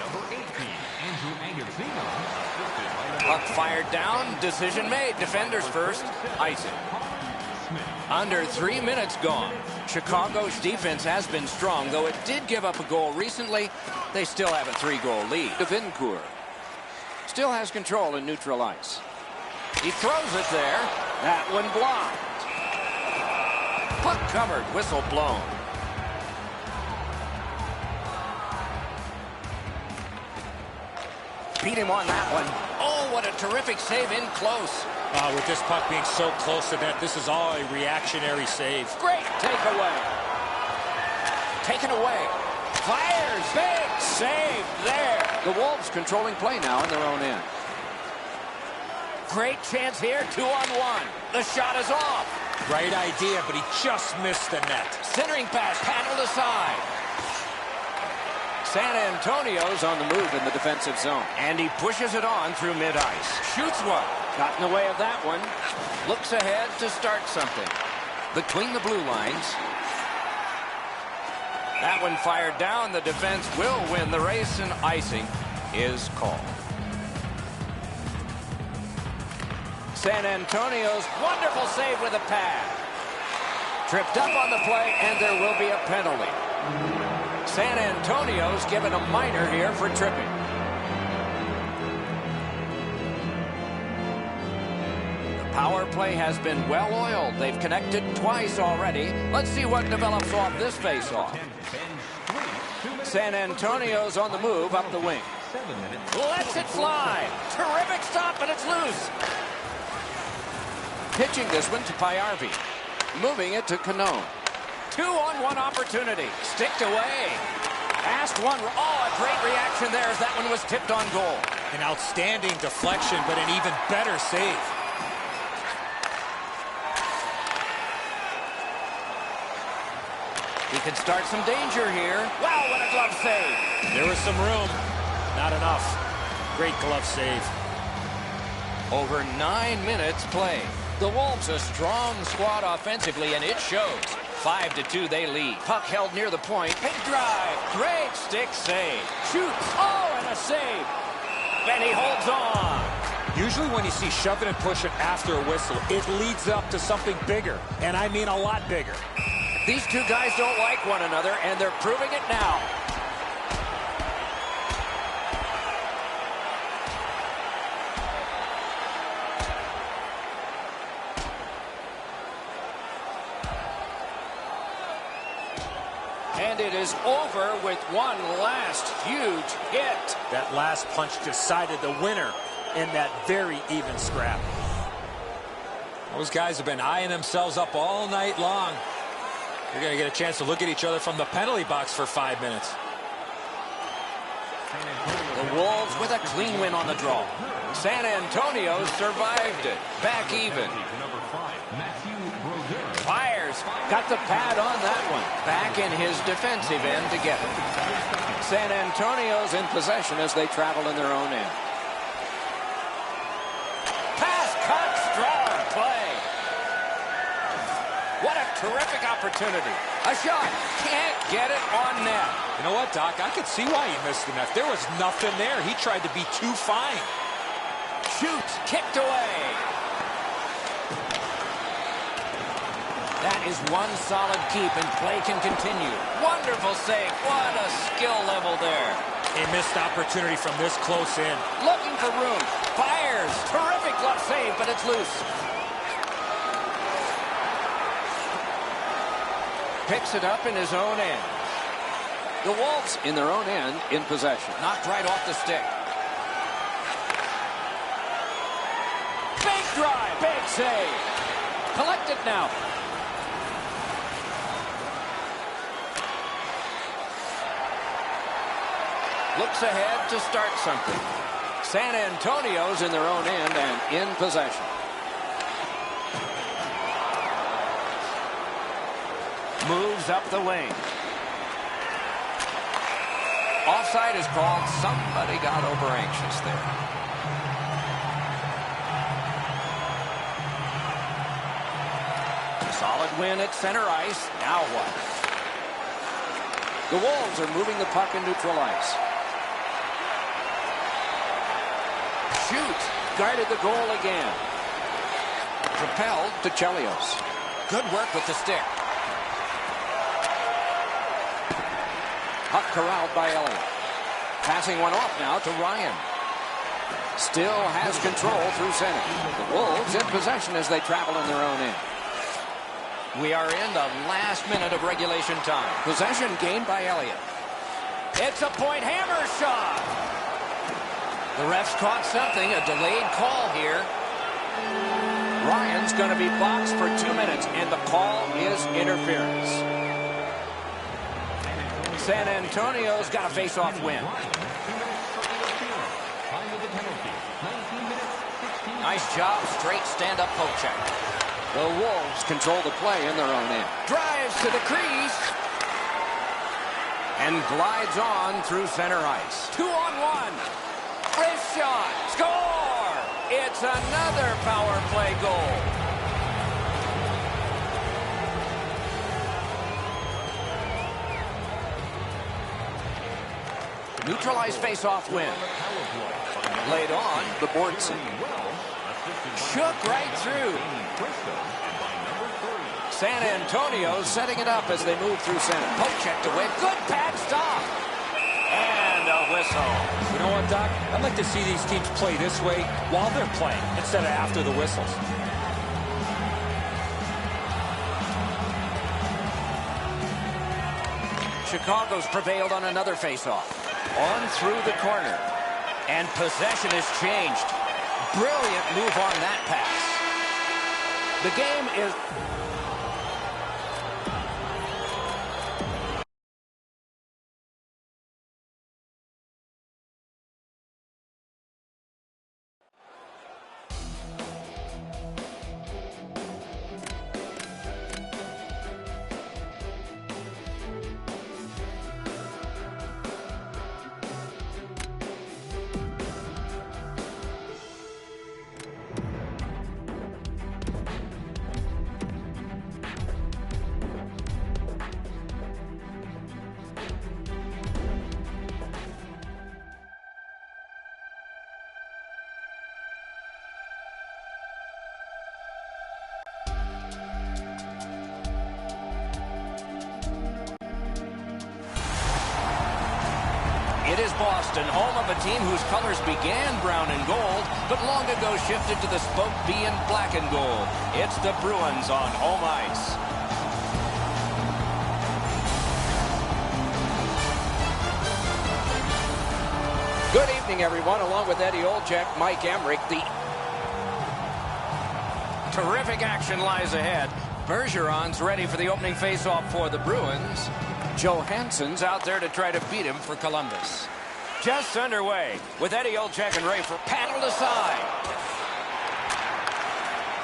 Speaker 1: Puck fired down. Decision made. Defenders first. Icing. Under 3 minutes gone. Chicago's defense has been strong, though it did give up a goal recently. They still have a 3-goal lead. Vincourt still has control in neutral ice. He throws it there. That one blocked. Puck covered. Whistle blown. Beat him on that one. Oh, what a terrific save in close.
Speaker 3: With this puck being so close to that, this is all a reactionary save.
Speaker 1: Great takeaway. Taken away. Fires. Big save there. The Wolves controlling play now in their own end. Great chance here. 2-on-1. The shot is off.
Speaker 3: Right idea, but he just missed the net.
Speaker 1: Centering pass paddled aside. San Antonio's on the move in the defensive zone. And he pushes it on through mid-ice. Shoots one. Got in the way of that one. Looks ahead to start something. Between the blue lines. That one fired down. The defense will win the race, and icing is called. San Antonio's wonderful save with a pad. Tripped up on the play, and there will be a penalty. San Antonio's given a minor here for tripping. The power play has been well oiled. They've connected twice already. Let's see what develops off this face-off. San Antonio's on the move up the wing. Lets it fly. Terrific stop, and it's loose. Pitching this one to Payarvi. Moving it to Cano. 2-on-1 opportunity. Sticked away. Past one. Oh, a great reaction there as that one was tipped on goal.
Speaker 3: An outstanding deflection, but an even better save.
Speaker 1: He can start some danger here. Wow, what a glove save.
Speaker 3: There was some room. Not enough. Great glove save.
Speaker 1: Over 9 minutes played. The Wolves a strong squad offensively, and it shows. 5-2 they lead. Puck held near the point. Big drive. Great stick save. Shoots. Oh, and a save. And he holds on.
Speaker 3: Usually when you see shoving and pushing after a whistle, it leads up to something bigger. And I mean a lot bigger.
Speaker 1: These two guys don't like one another, and they're proving it now. And it is over with one last huge hit.
Speaker 3: That last punch decided the winner in that very even scrap. Those guys have been eyeing themselves up all night long. You're going to get a chance to look at each other from the penalty box for 5 minutes.
Speaker 1: The Wolves with a clean win on the draw. San Antonio survived it. Back even. Fires. Got the pad on that one. Back in his defensive end to get it. San Antonio's in possession as they travel in their own end. Pass cut. Strong play. What a terrific opportunity. A shot. Can't get it on net.
Speaker 3: You know what, Doc? I could see why he missed the net. There was nothing there. He tried to be too fine.
Speaker 1: Shoots. Kicked away. That is one solid keep, and play can continue. Wonderful save. What a skill level there.
Speaker 3: A missed opportunity from this close in.
Speaker 1: Looking for room. Fires. Terrific glove save, but it's loose. Picks it up in his own end. The Wolves in their own end in possession. Knocked right off the stick. Big drive. Big save. Collected now. Looks ahead to start something. San Antonio's in their own end and in possession. Moves up the wing. Offside is called. Somebody got over anxious there. Solid win at center ice. Now what? The Wolves are moving the puck in neutral ice. Shoots. Guarded the goal again. Propelled to Chelios. Good work with the stick. Puck corralled by Elliott. Passing one off now to Ryan. Still has control through center. The Wolves in possession as they travel in their own end. We are in the last minute of regulation time. Possession gained by Elliott. It's a point hammer shot. The refs caught something, a delayed call here. Ryan's going to be boxed for 2 minutes, and the call is interference. San Antonio's got a face-off win. Nice job, straight stand-up poke check. The Wolves control the play in their own end. Drives to the crease. And glides on through center ice. 2-on-1. Wrist shot. Score! It's another power play goal. Neutralized face-off win. Laid on the Boardson. Shook right through. San Antonio setting it up as they move through center. Poke check to win. Good pad stop. And a whistle.
Speaker 3: You know what, Doc? I'd like to see these teams play this way while they're playing instead of after the whistles.
Speaker 1: Chicago's prevailed on another face-off. On through the corner. And possession has changed. Brilliant move on that pass. The game is... It is Boston, home of a team whose colors began brown and gold, but long ago shifted to the spoke B in black and gold. It's the Bruins on home ice. Good evening, everyone. Along with Eddie Olczyk, Mike Emmerich, the terrific action lies ahead. Bergeron's ready for the opening faceoff for the Bruins. Johansson's out there to try to beat him for Columbus. Just underway with Eddie Olczyk and Ray for paddled aside.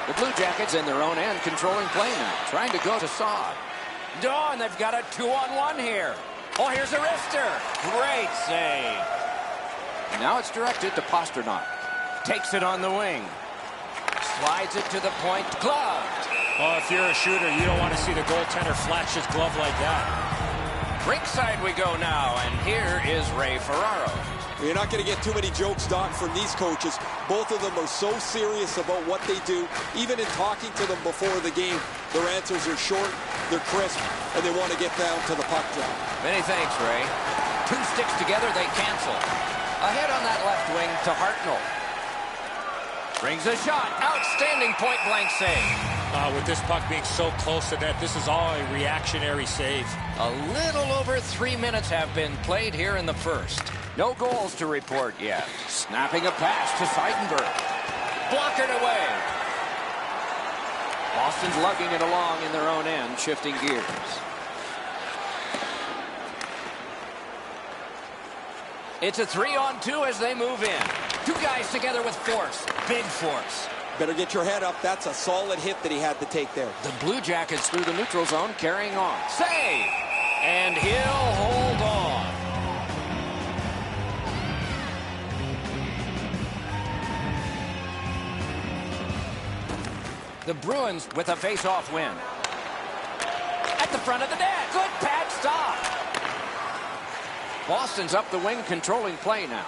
Speaker 1: The Blue Jackets in their own end controlling play now. Trying to go to Saad. And they've got a 2-on-1 here. Oh, here's a wrister. Great save. Now it's directed to Pasternak. Takes it on the wing. Slides it to the point. Gloved.
Speaker 3: Well, if you're a shooter, you don't want to see the goaltender flash his glove like that.
Speaker 1: Ringside we go now, and here is Ray Ferraro.
Speaker 4: You're not going to get too many jokes, Doc, from these coaches. Both of them are so serious about what they do. Even in talking to them before the game, their answers are short, they're crisp, and they want to get down to the puck drop.
Speaker 1: Many thanks, Ray. Two sticks together, they cancel. Ahead on that left wing to Hartnell. Brings a shot. Outstanding point-blank save.
Speaker 3: With this puck being so close to net, this is all a reactionary save.
Speaker 1: A little over 3 minutes have been played here in the first. No goals to report yet. Snapping a pass to Seidenberg. Blockered away. Boston's lugging it along in their own end, shifting gears. It's a 3-on-2 as they move in. Two guys together with force. Big force.
Speaker 4: Better get your head up. That's a solid hit that he had to take there.
Speaker 1: The Blue Jackets through the neutral zone, carrying on. Save! And he'll hold on. The Bruins with a face-off win. At the front of the net. Good pad stop. Boston's up the wing, controlling play now.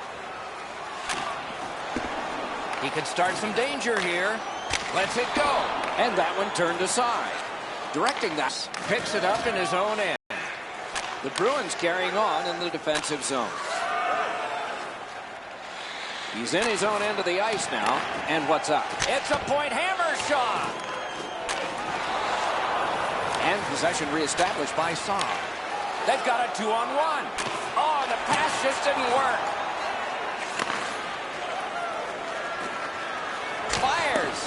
Speaker 1: He could start some danger here. Lets it go. And that one turned aside. Directing that. Picks it up in his own end. The Bruins carrying on in the defensive zone. He's in his own end of the ice now. And what's up? It's a point hammer shot. And possession reestablished by Saad. They've got a 2-on-1. Oh, the pass just didn't work. Fires.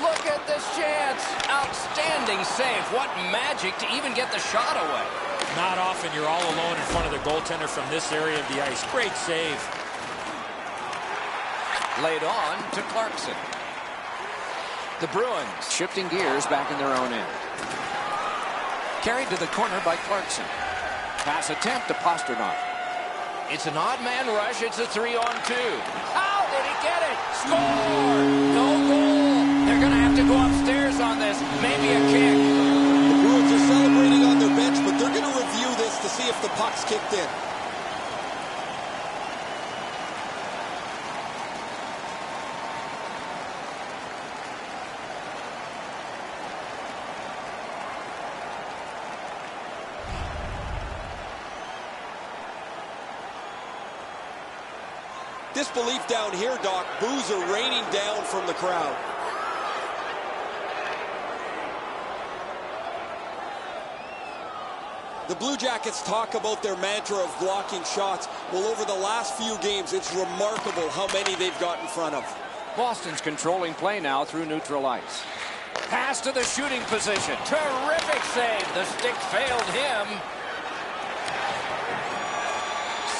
Speaker 1: Look at this chance. Outstanding save. What magic to even get the shot away.
Speaker 3: Not often you're all alone in front of the goaltender from this area of the ice. Great save.
Speaker 1: Laid on to Clarkson. The Bruins shifting gears back in their own end. Carried to the corner by Clarkson. Pass attempt to Pasternak. It's an odd man rush. It's a 3-on-2. How did he get it? Score! No goal. They're going to have to go upstairs on this. Maybe a kick.
Speaker 4: The Bruins are celebrating on their bench, but they're going to review this to see if the puck's kicked in. Disbelief down here, Doc. Boos are raining down from the crowd. The Blue Jackets talk about their mantra of blocking shots. Well, over the last few games, it's remarkable how many they've got in front of.
Speaker 1: Boston's controlling play now through neutral ice. Pass to the shooting position. Terrific save. The stick failed him.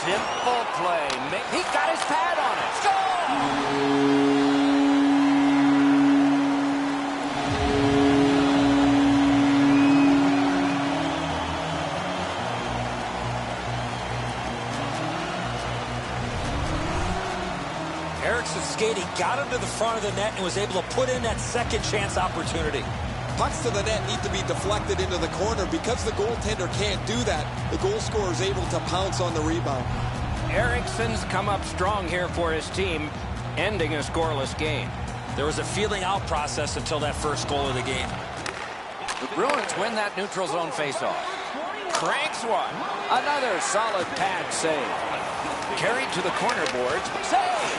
Speaker 1: Simple play. He got his pad on it. Score!
Speaker 3: Eriksson's skating got him to the front of the net and was able to put in that second chance opportunity.
Speaker 4: Pucks to the net need to be deflected into the corner. Because the goaltender can't do that, the goal scorer is able to pounce on the rebound.
Speaker 1: Eriksson's come up strong here for his team, ending a scoreless game.
Speaker 3: There was a feeling out process until that first goal of the game.
Speaker 1: The Bruins win that neutral zone faceoff. Cranks one. Another solid pad save. Carried to the corner boards. Save!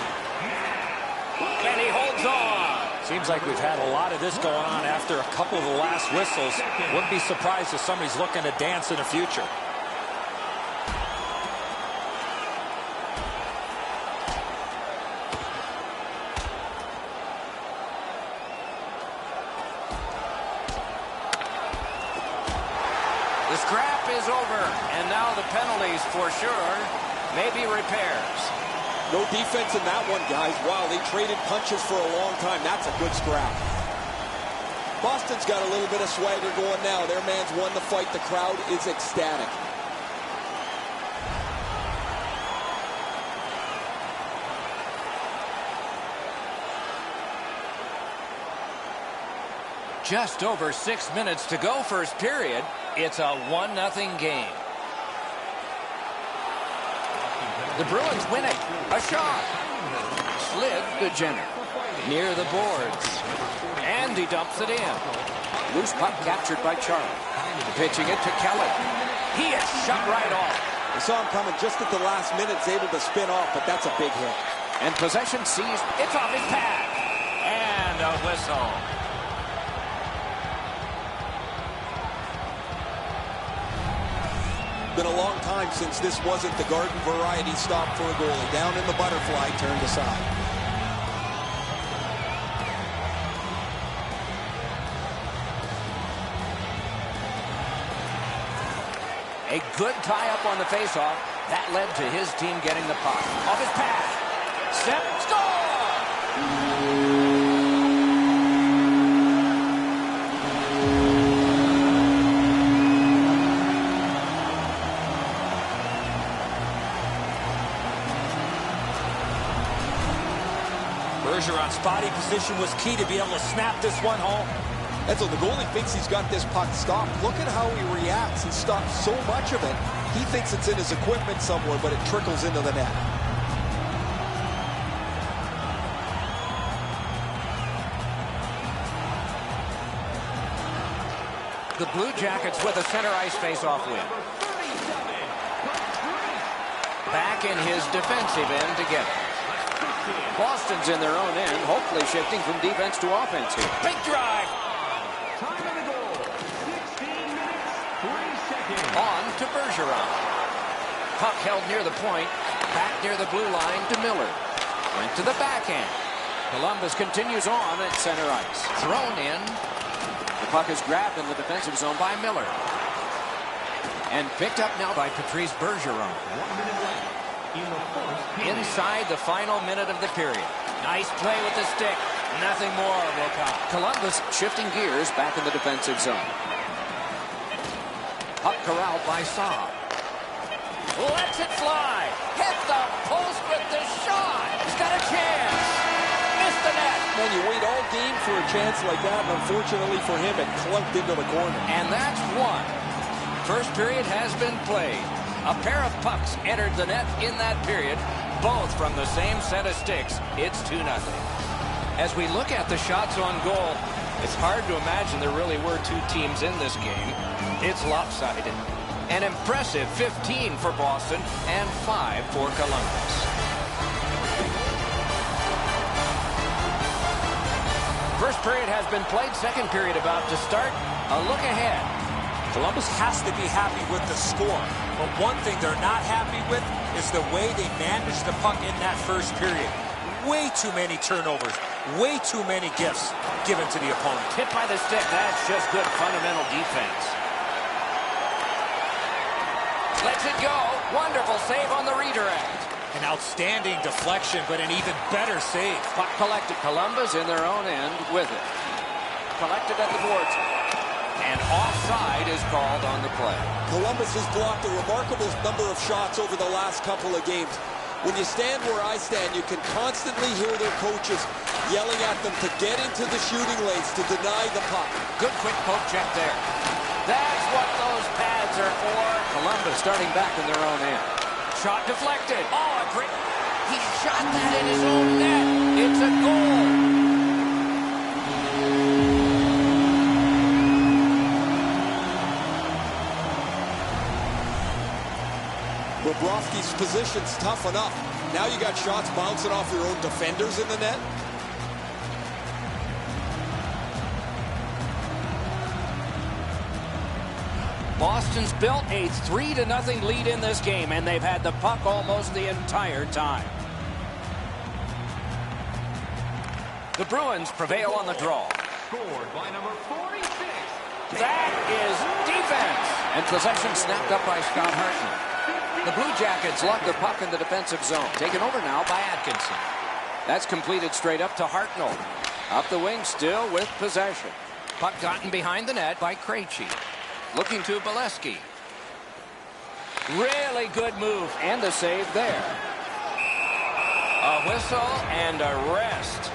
Speaker 1: And he holds on.
Speaker 3: Seems like we've had a lot of this going on after a couple of the last whistles. Wouldn't be surprised if somebody's looking to dance in the future.
Speaker 1: The scrap is over, and now the penalties for sure. maybe repairs.
Speaker 4: No defense in that one, guys. Wow, they traded punches for a long time. That's a good scrap. Boston's got a little bit of swagger going now. Their man's won the fight. The crowd is ecstatic.
Speaker 1: Just over 6 minutes to go first period. It's a 1-0 game. The Bruins win it. A shot. Slid to Jenner. Near the boards. And he dumps it in. Loose puck captured by Charlie. Pitching it to Kelly. He is shut right off.
Speaker 4: We saw him coming just at the last minute. He's able to spin off, but that's a big hit.
Speaker 1: And possession seized. It's off his pad. And a whistle.
Speaker 4: Been a long time since this wasn't the garden variety stop for a goalie. Down in the butterfly, turned aside.
Speaker 1: A good tie-up on the faceoff. That led to his team getting the puck. Off his pad. Step, score!
Speaker 3: Bergeron's body position was key to be able to snap this one home.
Speaker 4: And so the goalie thinks he's got this puck stopped. Look at how he reacts. He stops so much of it. He thinks it's in his equipment somewhere, but it trickles into the net.
Speaker 1: The Blue Jackets with a center ice face-off win. Back in his defensive end to get it. Boston's in their own end, hopefully shifting from defense to offense here. Big drive.
Speaker 5: Time of the goal, 16 minutes, 3 seconds.
Speaker 1: On to Bergeron. Puck held near the point. Back near the blue line to Miller. Went to the backhand. Columbus continues on at center ice. Thrown in. The puck is grabbed in the defensive zone by Miller. And picked up now by Patrice Bergeron.
Speaker 5: 1 minute left in the first period.
Speaker 1: Inside the final minute of the period. Nice play with the stick. Nothing more will come. Columbus shifting gears back in the defensive zone. Puck corralled by Saab. Lets it fly. Hit the post with the shot. He's got a chance. Missed the net.
Speaker 4: Man, you wait all game for a chance like that, and unfortunately for him, it clunked into the corner.
Speaker 1: And that's one. First period has been played. A pair of pucks entered the net in that period, both from the same set of sticks. It's 2-0. As we look at the shots on goal, it's hard to imagine there really were two teams in this game. It's lopsided. An impressive 15 for Boston and 5 for Columbus. First period has been played. Second period about to start. A look ahead.
Speaker 3: Columbus has to be happy with the score. But one thing they're not happy with is the way they managed the puck in that first period. Way too many turnovers. Way too many gifts given to the opponent.
Speaker 1: Hit by the stick. That's just good fundamental defense. Lets it go. Wonderful save on the redirect.
Speaker 3: An outstanding deflection, but an even better save.
Speaker 1: Puck collected. Columbus in their own end with it. Collected at the boards. And offside is called on the play.
Speaker 4: Columbus has blocked a remarkable number of shots over the last couple of games. When you stand where I stand, you can constantly hear their coaches yelling at them to get into the shooting lanes, to deny the puck.
Speaker 1: Good quick poke check there. That's what those pads are for. Columbus starting back in their own end. Shot deflected. Oh, a great... He shot that in his own net. It's a goal.
Speaker 4: Bobrovsky's position's tough enough. Now you got shots bouncing off your own defenders in the net.
Speaker 1: Boston's built a 3-0 lead in this game, and they've had the puck almost the entire time. The Bruins prevail on the draw.
Speaker 5: Scored by number 46.
Speaker 1: That is defense. And possession snapped up by Scott Hartman. The Blue Jackets lock the puck in the defensive zone. Taken over now by Atkinson. That's completed straight up to Hartnell. Up the wing still with possession. Puck gotten behind the net by Krejci. Looking to Bolesky. Really good move and the save there. A whistle and a rest.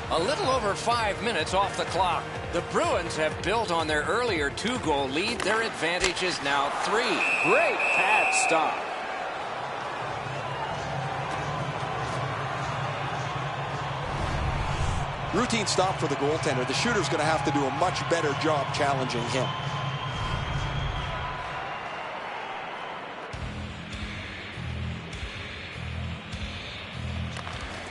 Speaker 1: A little over 5 minutes off the clock. The Bruins have built on their earlier 2-goal lead. Their advantage is now 3. Great pad stop.
Speaker 4: Routine stop for the goaltender. The shooter's going to have to do a much better job challenging him.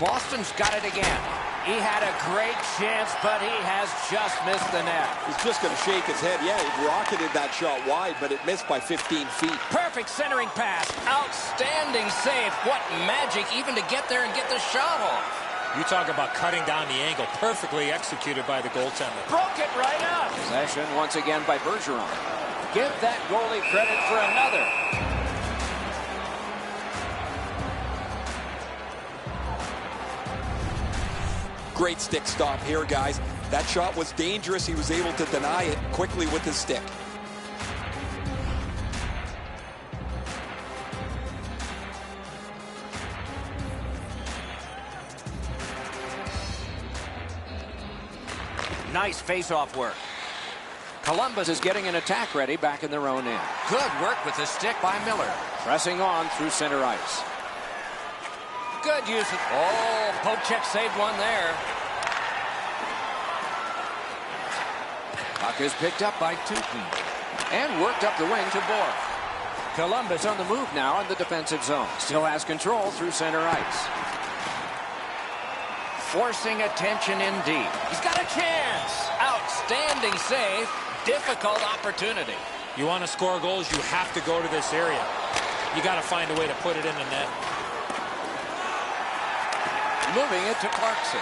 Speaker 1: Boston's got it again. He had a great chance, but he has just missed the net.
Speaker 4: He's just going to shake his head. Yeah, he rocketed that shot wide, but it missed by 15 feet.
Speaker 1: Perfect centering pass. Outstanding save. What magic even to get there and get the shot off.
Speaker 3: You talk about cutting down the angle. Perfectly executed by the goaltender.
Speaker 1: Broke it right up. Possession once again by Bergeron. Give that goalie credit for another.
Speaker 4: Great stick stop here, guys. That shot was dangerous. He was able to deny it quickly with his stick.
Speaker 1: Nice face-off work. Columbus is getting an attack ready back in their own end. Good work with the stick by Miller. Pressing on through center ice. Good use of... Oh, Pochek saved one there. Puck is picked up by Tutin. And worked up the wing to Bork. Columbus on the move now in the defensive zone. Still has control through center ice. Forcing attention in deep. He's got a chance. Outstanding save. Difficult opportunity.
Speaker 3: You want to score goals, you have to go to this area. You got to find a way to put it in the net.
Speaker 1: Moving it to Clarkson.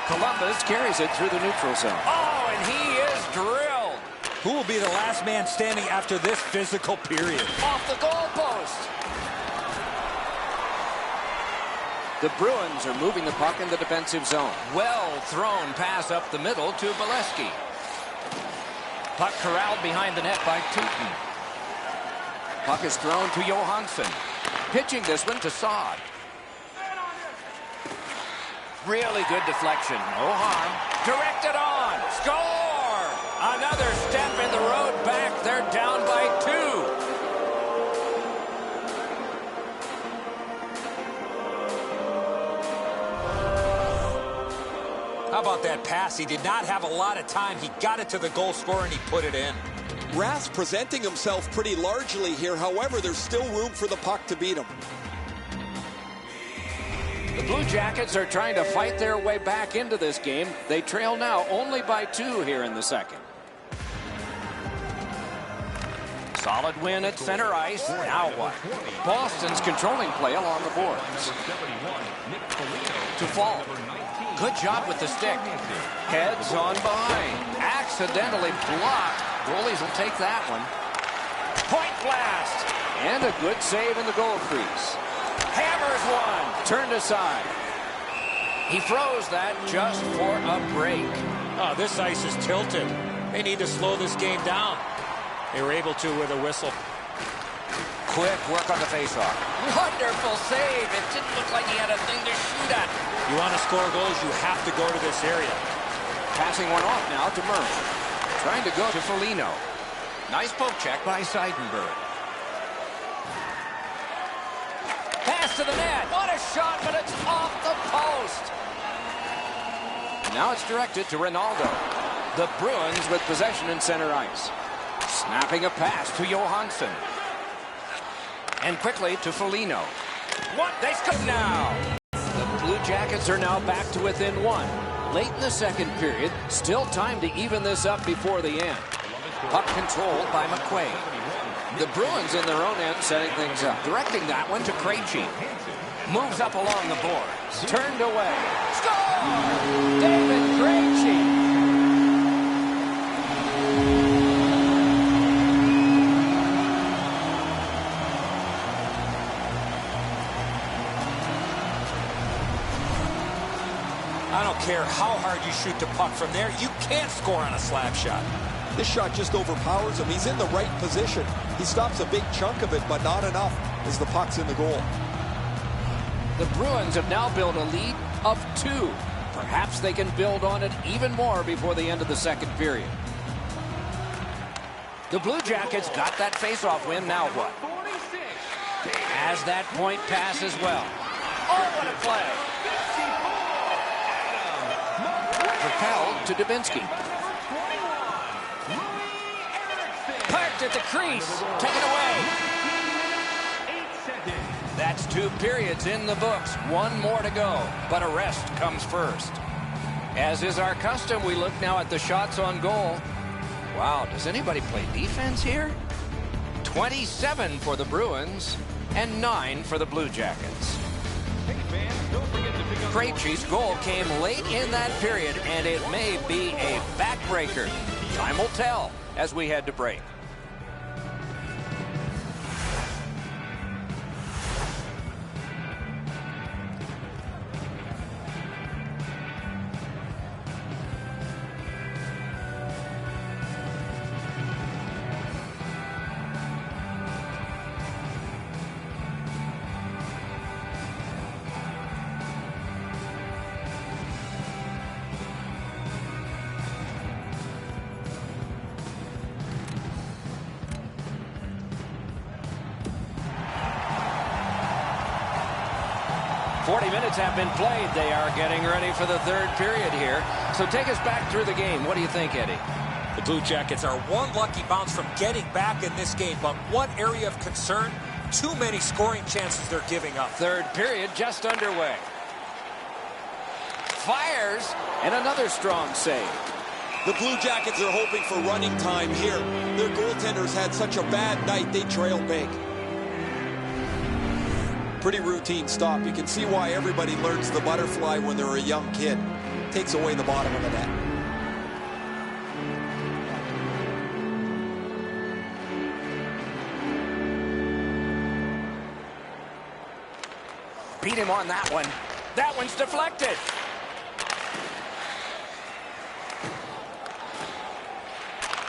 Speaker 1: Columbus carries it through the neutral zone. Oh, and he is drilled.
Speaker 3: Who will be the last man standing after this physical period?
Speaker 1: Off the goalpost. The Bruins are moving the puck in the defensive zone. Well thrown pass up the middle to Bolesky. Puck corralled behind the net by Tutin. Puck is thrown to Johansson. Pitching this one to Saad. Really good deflection. No harm. Directed on. Score! Another step in the road back. They're down by 2.
Speaker 3: How about that pass? He did not have a lot of time. He got it to the goal scorer and he put it in.
Speaker 4: Rath's presenting himself pretty largely here. However, there's still room for the puck to beat him.
Speaker 1: The Blue Jackets are trying to fight their way back into this game. They trail now only by 2 here in the second. Solid win at center ice. Now what? Boston's controlling play along the boards. To Fall. Good job with the stick. Heads on behind. Accidentally blocked. Goalies will take that one. Point blast. And a good save in the goal crease. Hammers one. Turned aside. He froze that just for a break.
Speaker 3: Oh, this ice is tilted. They need to slow this game down. They were able to with a whistle.
Speaker 1: Quick work on the faceoff. Wonderful save. It didn't look like he had a thing to shoot at.
Speaker 3: You want to score goals, you have to go to this area.
Speaker 1: Passing one off now to Murray. Trying to go to Foligno. Nice poke check by Seidenberg. Pass to the net. What a shot, but it's off the post. Now it's directed to Ronaldo. The Bruins with possession in center ice. Snapping a pass to Johansson. And quickly to Foligno. What? They score now. The Blue Jackets are now back to within 1. Late in the second period. Still time to even this up before the end. Puck controlled by McQuaid. The Bruins in their own end setting things up. Directing that one to Krejci. Moves up along the boards. Turned away. Score! David Krejci.
Speaker 3: don't care how hard you shoot the puck from there, you can't score on a slap shot.
Speaker 4: This shot just overpowers him. He's in the right position. He stops a big chunk of it, but not enough as the puck's in the goal.
Speaker 1: The Bruins have now built a lead of 2. Perhaps they can build on it even more before the end of the second period. The Blue Jackets got that faceoff win. Now what? Has that point pass as well. Oh, what a play! Propelled to Dubinsky. Parked at the crease. Taken away. That's 2 periods in the books. 1 more to go. But a rest comes first. As is our custom, we look now at the shots on goal. Wow, does anybody play defense here? 27 for the Bruins and 9 for the Blue Jackets. Krejci's goal came late in that period, and it may be a backbreaker. Time will tell as we head to break. Have been played. They are getting ready for the third period here. So take us back through the game. What do you think, Eddie?
Speaker 3: The Blue Jackets are 1 lucky bounce from getting back in this game, but one area of concern, too many scoring chances they're giving up.
Speaker 1: Third period just underway. Fires, and another strong save.
Speaker 4: The Blue Jackets are hoping for running time here. Their goaltenders had such a bad night, they trail big. Pretty routine stop. You can see why everybody learns the butterfly when they're a young kid. Takes away the bottom of the net.
Speaker 1: Beat him on that one. That one's deflected.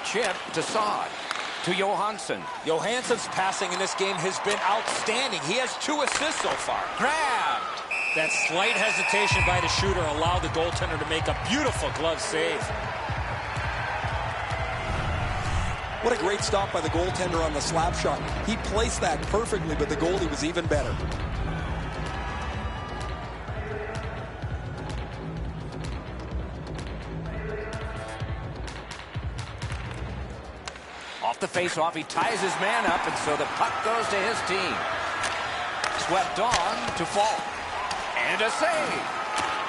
Speaker 1: Chip to Saad. To Johansson.
Speaker 3: Johansson's passing in this game has been outstanding. He has 2 assists so far.
Speaker 1: Grabbed.
Speaker 3: That slight hesitation by the shooter allowed the goaltender to make a beautiful glove save.
Speaker 4: What a great stop by the goaltender on the slap shot. He placed that perfectly, but the goalie was even better.
Speaker 1: Off the face-off, he ties his man up, and so the puck goes to his team. Swept on to Falk. And a save.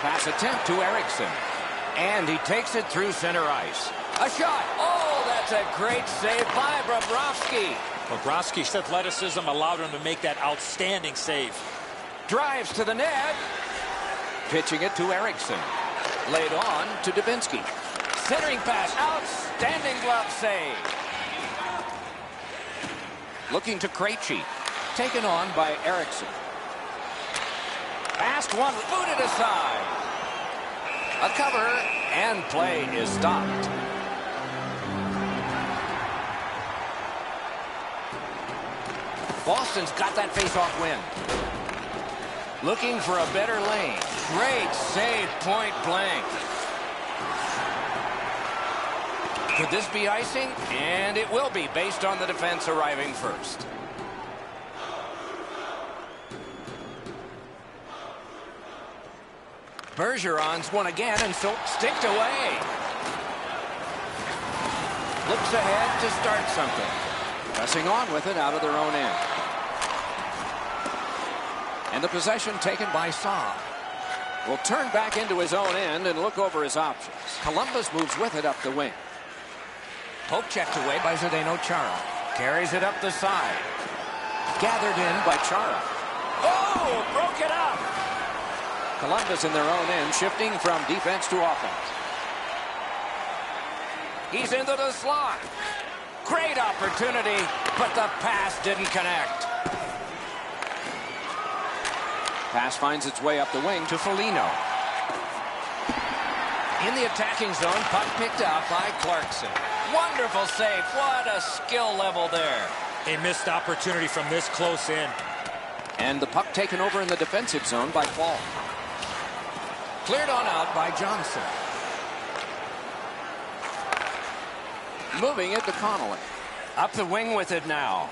Speaker 1: Pass attempt to Eriksson. And he takes it through center ice. A shot. Oh, that's a great save by Bobrovsky.
Speaker 3: Bobrovsky's athleticism allowed him to make that outstanding save.
Speaker 1: Drives to the net. Pitching it to Eriksson. Laid on to Dubinsky. Centering pass. Outstanding glove save. Looking to Krejci. Taken on by Eriksson. Fast one, booted aside. A cover, and play is stopped. Boston's got that face-off win. Looking for a better lane. Great save, point blank. Could this be icing? And it will be, based on the defense arriving first. Bergeron's won again, and so sticked away. Looks ahead to start something. Pressing on with it out of their own end. And the possession taken by Saad. Will turn back into his own end and look over his options. Columbus moves with it up the wing. Poke checked away by Zdeno Chara. Carries it up the side. Gathered in by Chara. Oh, broke it up. Columbus in their own end, shifting from defense to offense. He's into the slot. Great opportunity, but the pass didn't connect. Pass finds its way up the wing to Foligno. In the attacking zone, puck picked up by Clarkson. Wonderful save. What a skill level there.
Speaker 3: A missed opportunity from this close in.
Speaker 1: And the puck taken over in the defensive zone by Fall. Cleared on out by Johnson. Moving it to Connolly. Up the wing with it now.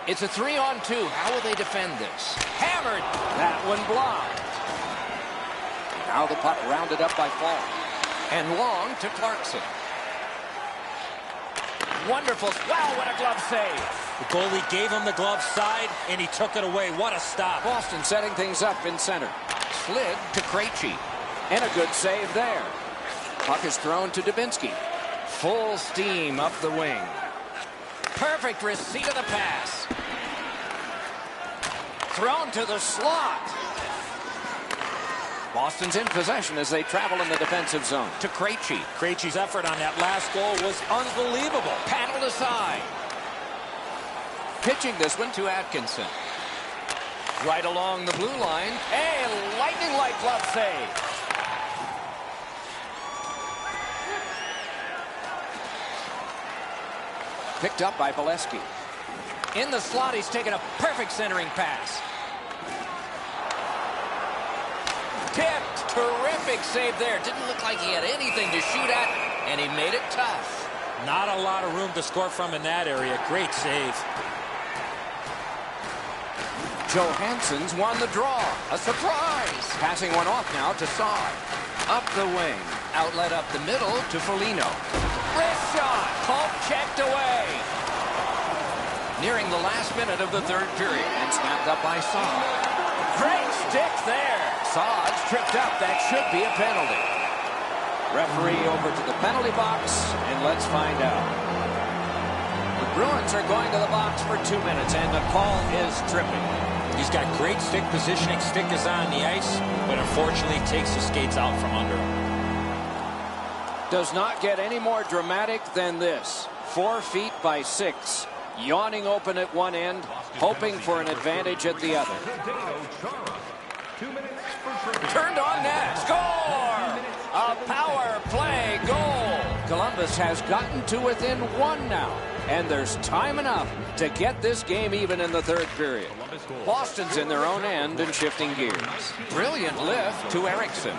Speaker 1: It's a 3-on-2. How will they defend this? Hammered. That one blocked. Now the puck rounded up by Fall. And long to Clarkson. Wonderful. Wow, what a glove save.
Speaker 3: The goalie gave him the glove side, and he took it away. What a stop.
Speaker 1: Boston setting things up in center. Slid to Krejci. And a good save there. Puck is thrown to Dubinsky. Full steam up the wing. Perfect receipt of the pass. Thrown to the slot. Boston's in possession as they travel in the defensive zone to Krejci.
Speaker 3: Krejci's effort on that last goal was unbelievable.
Speaker 1: Paddled aside. Pitching this one to Atkinson. Right along the blue line. A lightning-like glove save. Picked up by Bolesky. In the slot, he's taken a perfect centering pass. Tipped. Terrific save there. Didn't look like he had anything to shoot at, and he made it tough.
Speaker 3: Not a lot of room to score from in that area. Great save.
Speaker 1: Johansson's won the draw. A surprise. Passing one off now to Saad. Up the wing. Outlet up the middle to Foligno. Wrist shot. Pump checked away. Nearing the last minute of the third period. And snapped up by Saad. Great stick there. Saad's tripped up. That should be a penalty. Referee over to the penalty box. And let's find out. The Bruins are going to the box for 2 minutes. And the call is tripping.
Speaker 3: He's got great stick positioning. Stick is on the ice, but unfortunately takes the skates out from under him.
Speaker 1: Does not get any more dramatic than this. 4 feet by 6. Yawning open at one end, hoping for an advantage at the other. Turned on net. Score! A power play goal. Columbus has gotten to within 1 now. And there's time enough to get this game even in the third period. Boston's in their own end and shifting gears. Brilliant lift to Eriksson.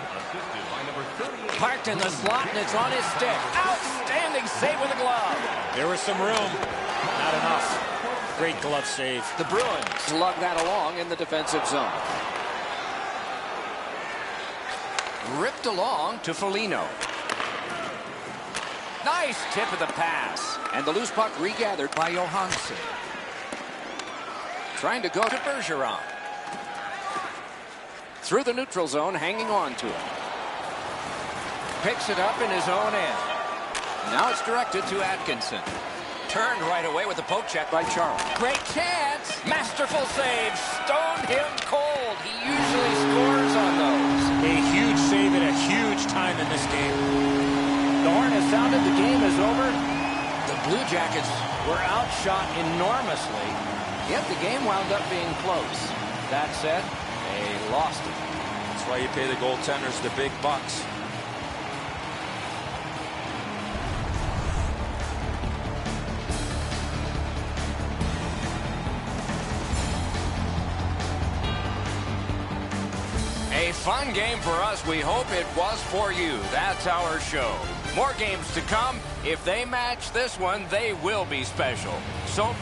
Speaker 1: Parked in the slot, and it's on his stick. Outstanding save with a glove.
Speaker 3: There was some room. Not enough. Great glove save.
Speaker 1: The Bruins lug that along in the defensive zone. Ripped along to Foligno. Nice tip of the pass. And the loose puck regathered by Johansson. Trying to go to Bergeron. Through the neutral zone, hanging on to it. Picks it up in his own end. Now it's directed to Atkinson. Turned right away with the poke check by Charles. Great chance. Masterful save. Stoned him cold. He usually scores on those.
Speaker 3: A huge save at a huge time in this game.
Speaker 1: The horn has sounded. The game is over. The Blue Jackets were outshot enormously, yet the game wound up being close. That said, they lost it.
Speaker 3: That's why you pay the goaltenders the big bucks.
Speaker 1: A fun game for us. We hope it was for you. That's our show. More games to come. If they match this one, they will be special. So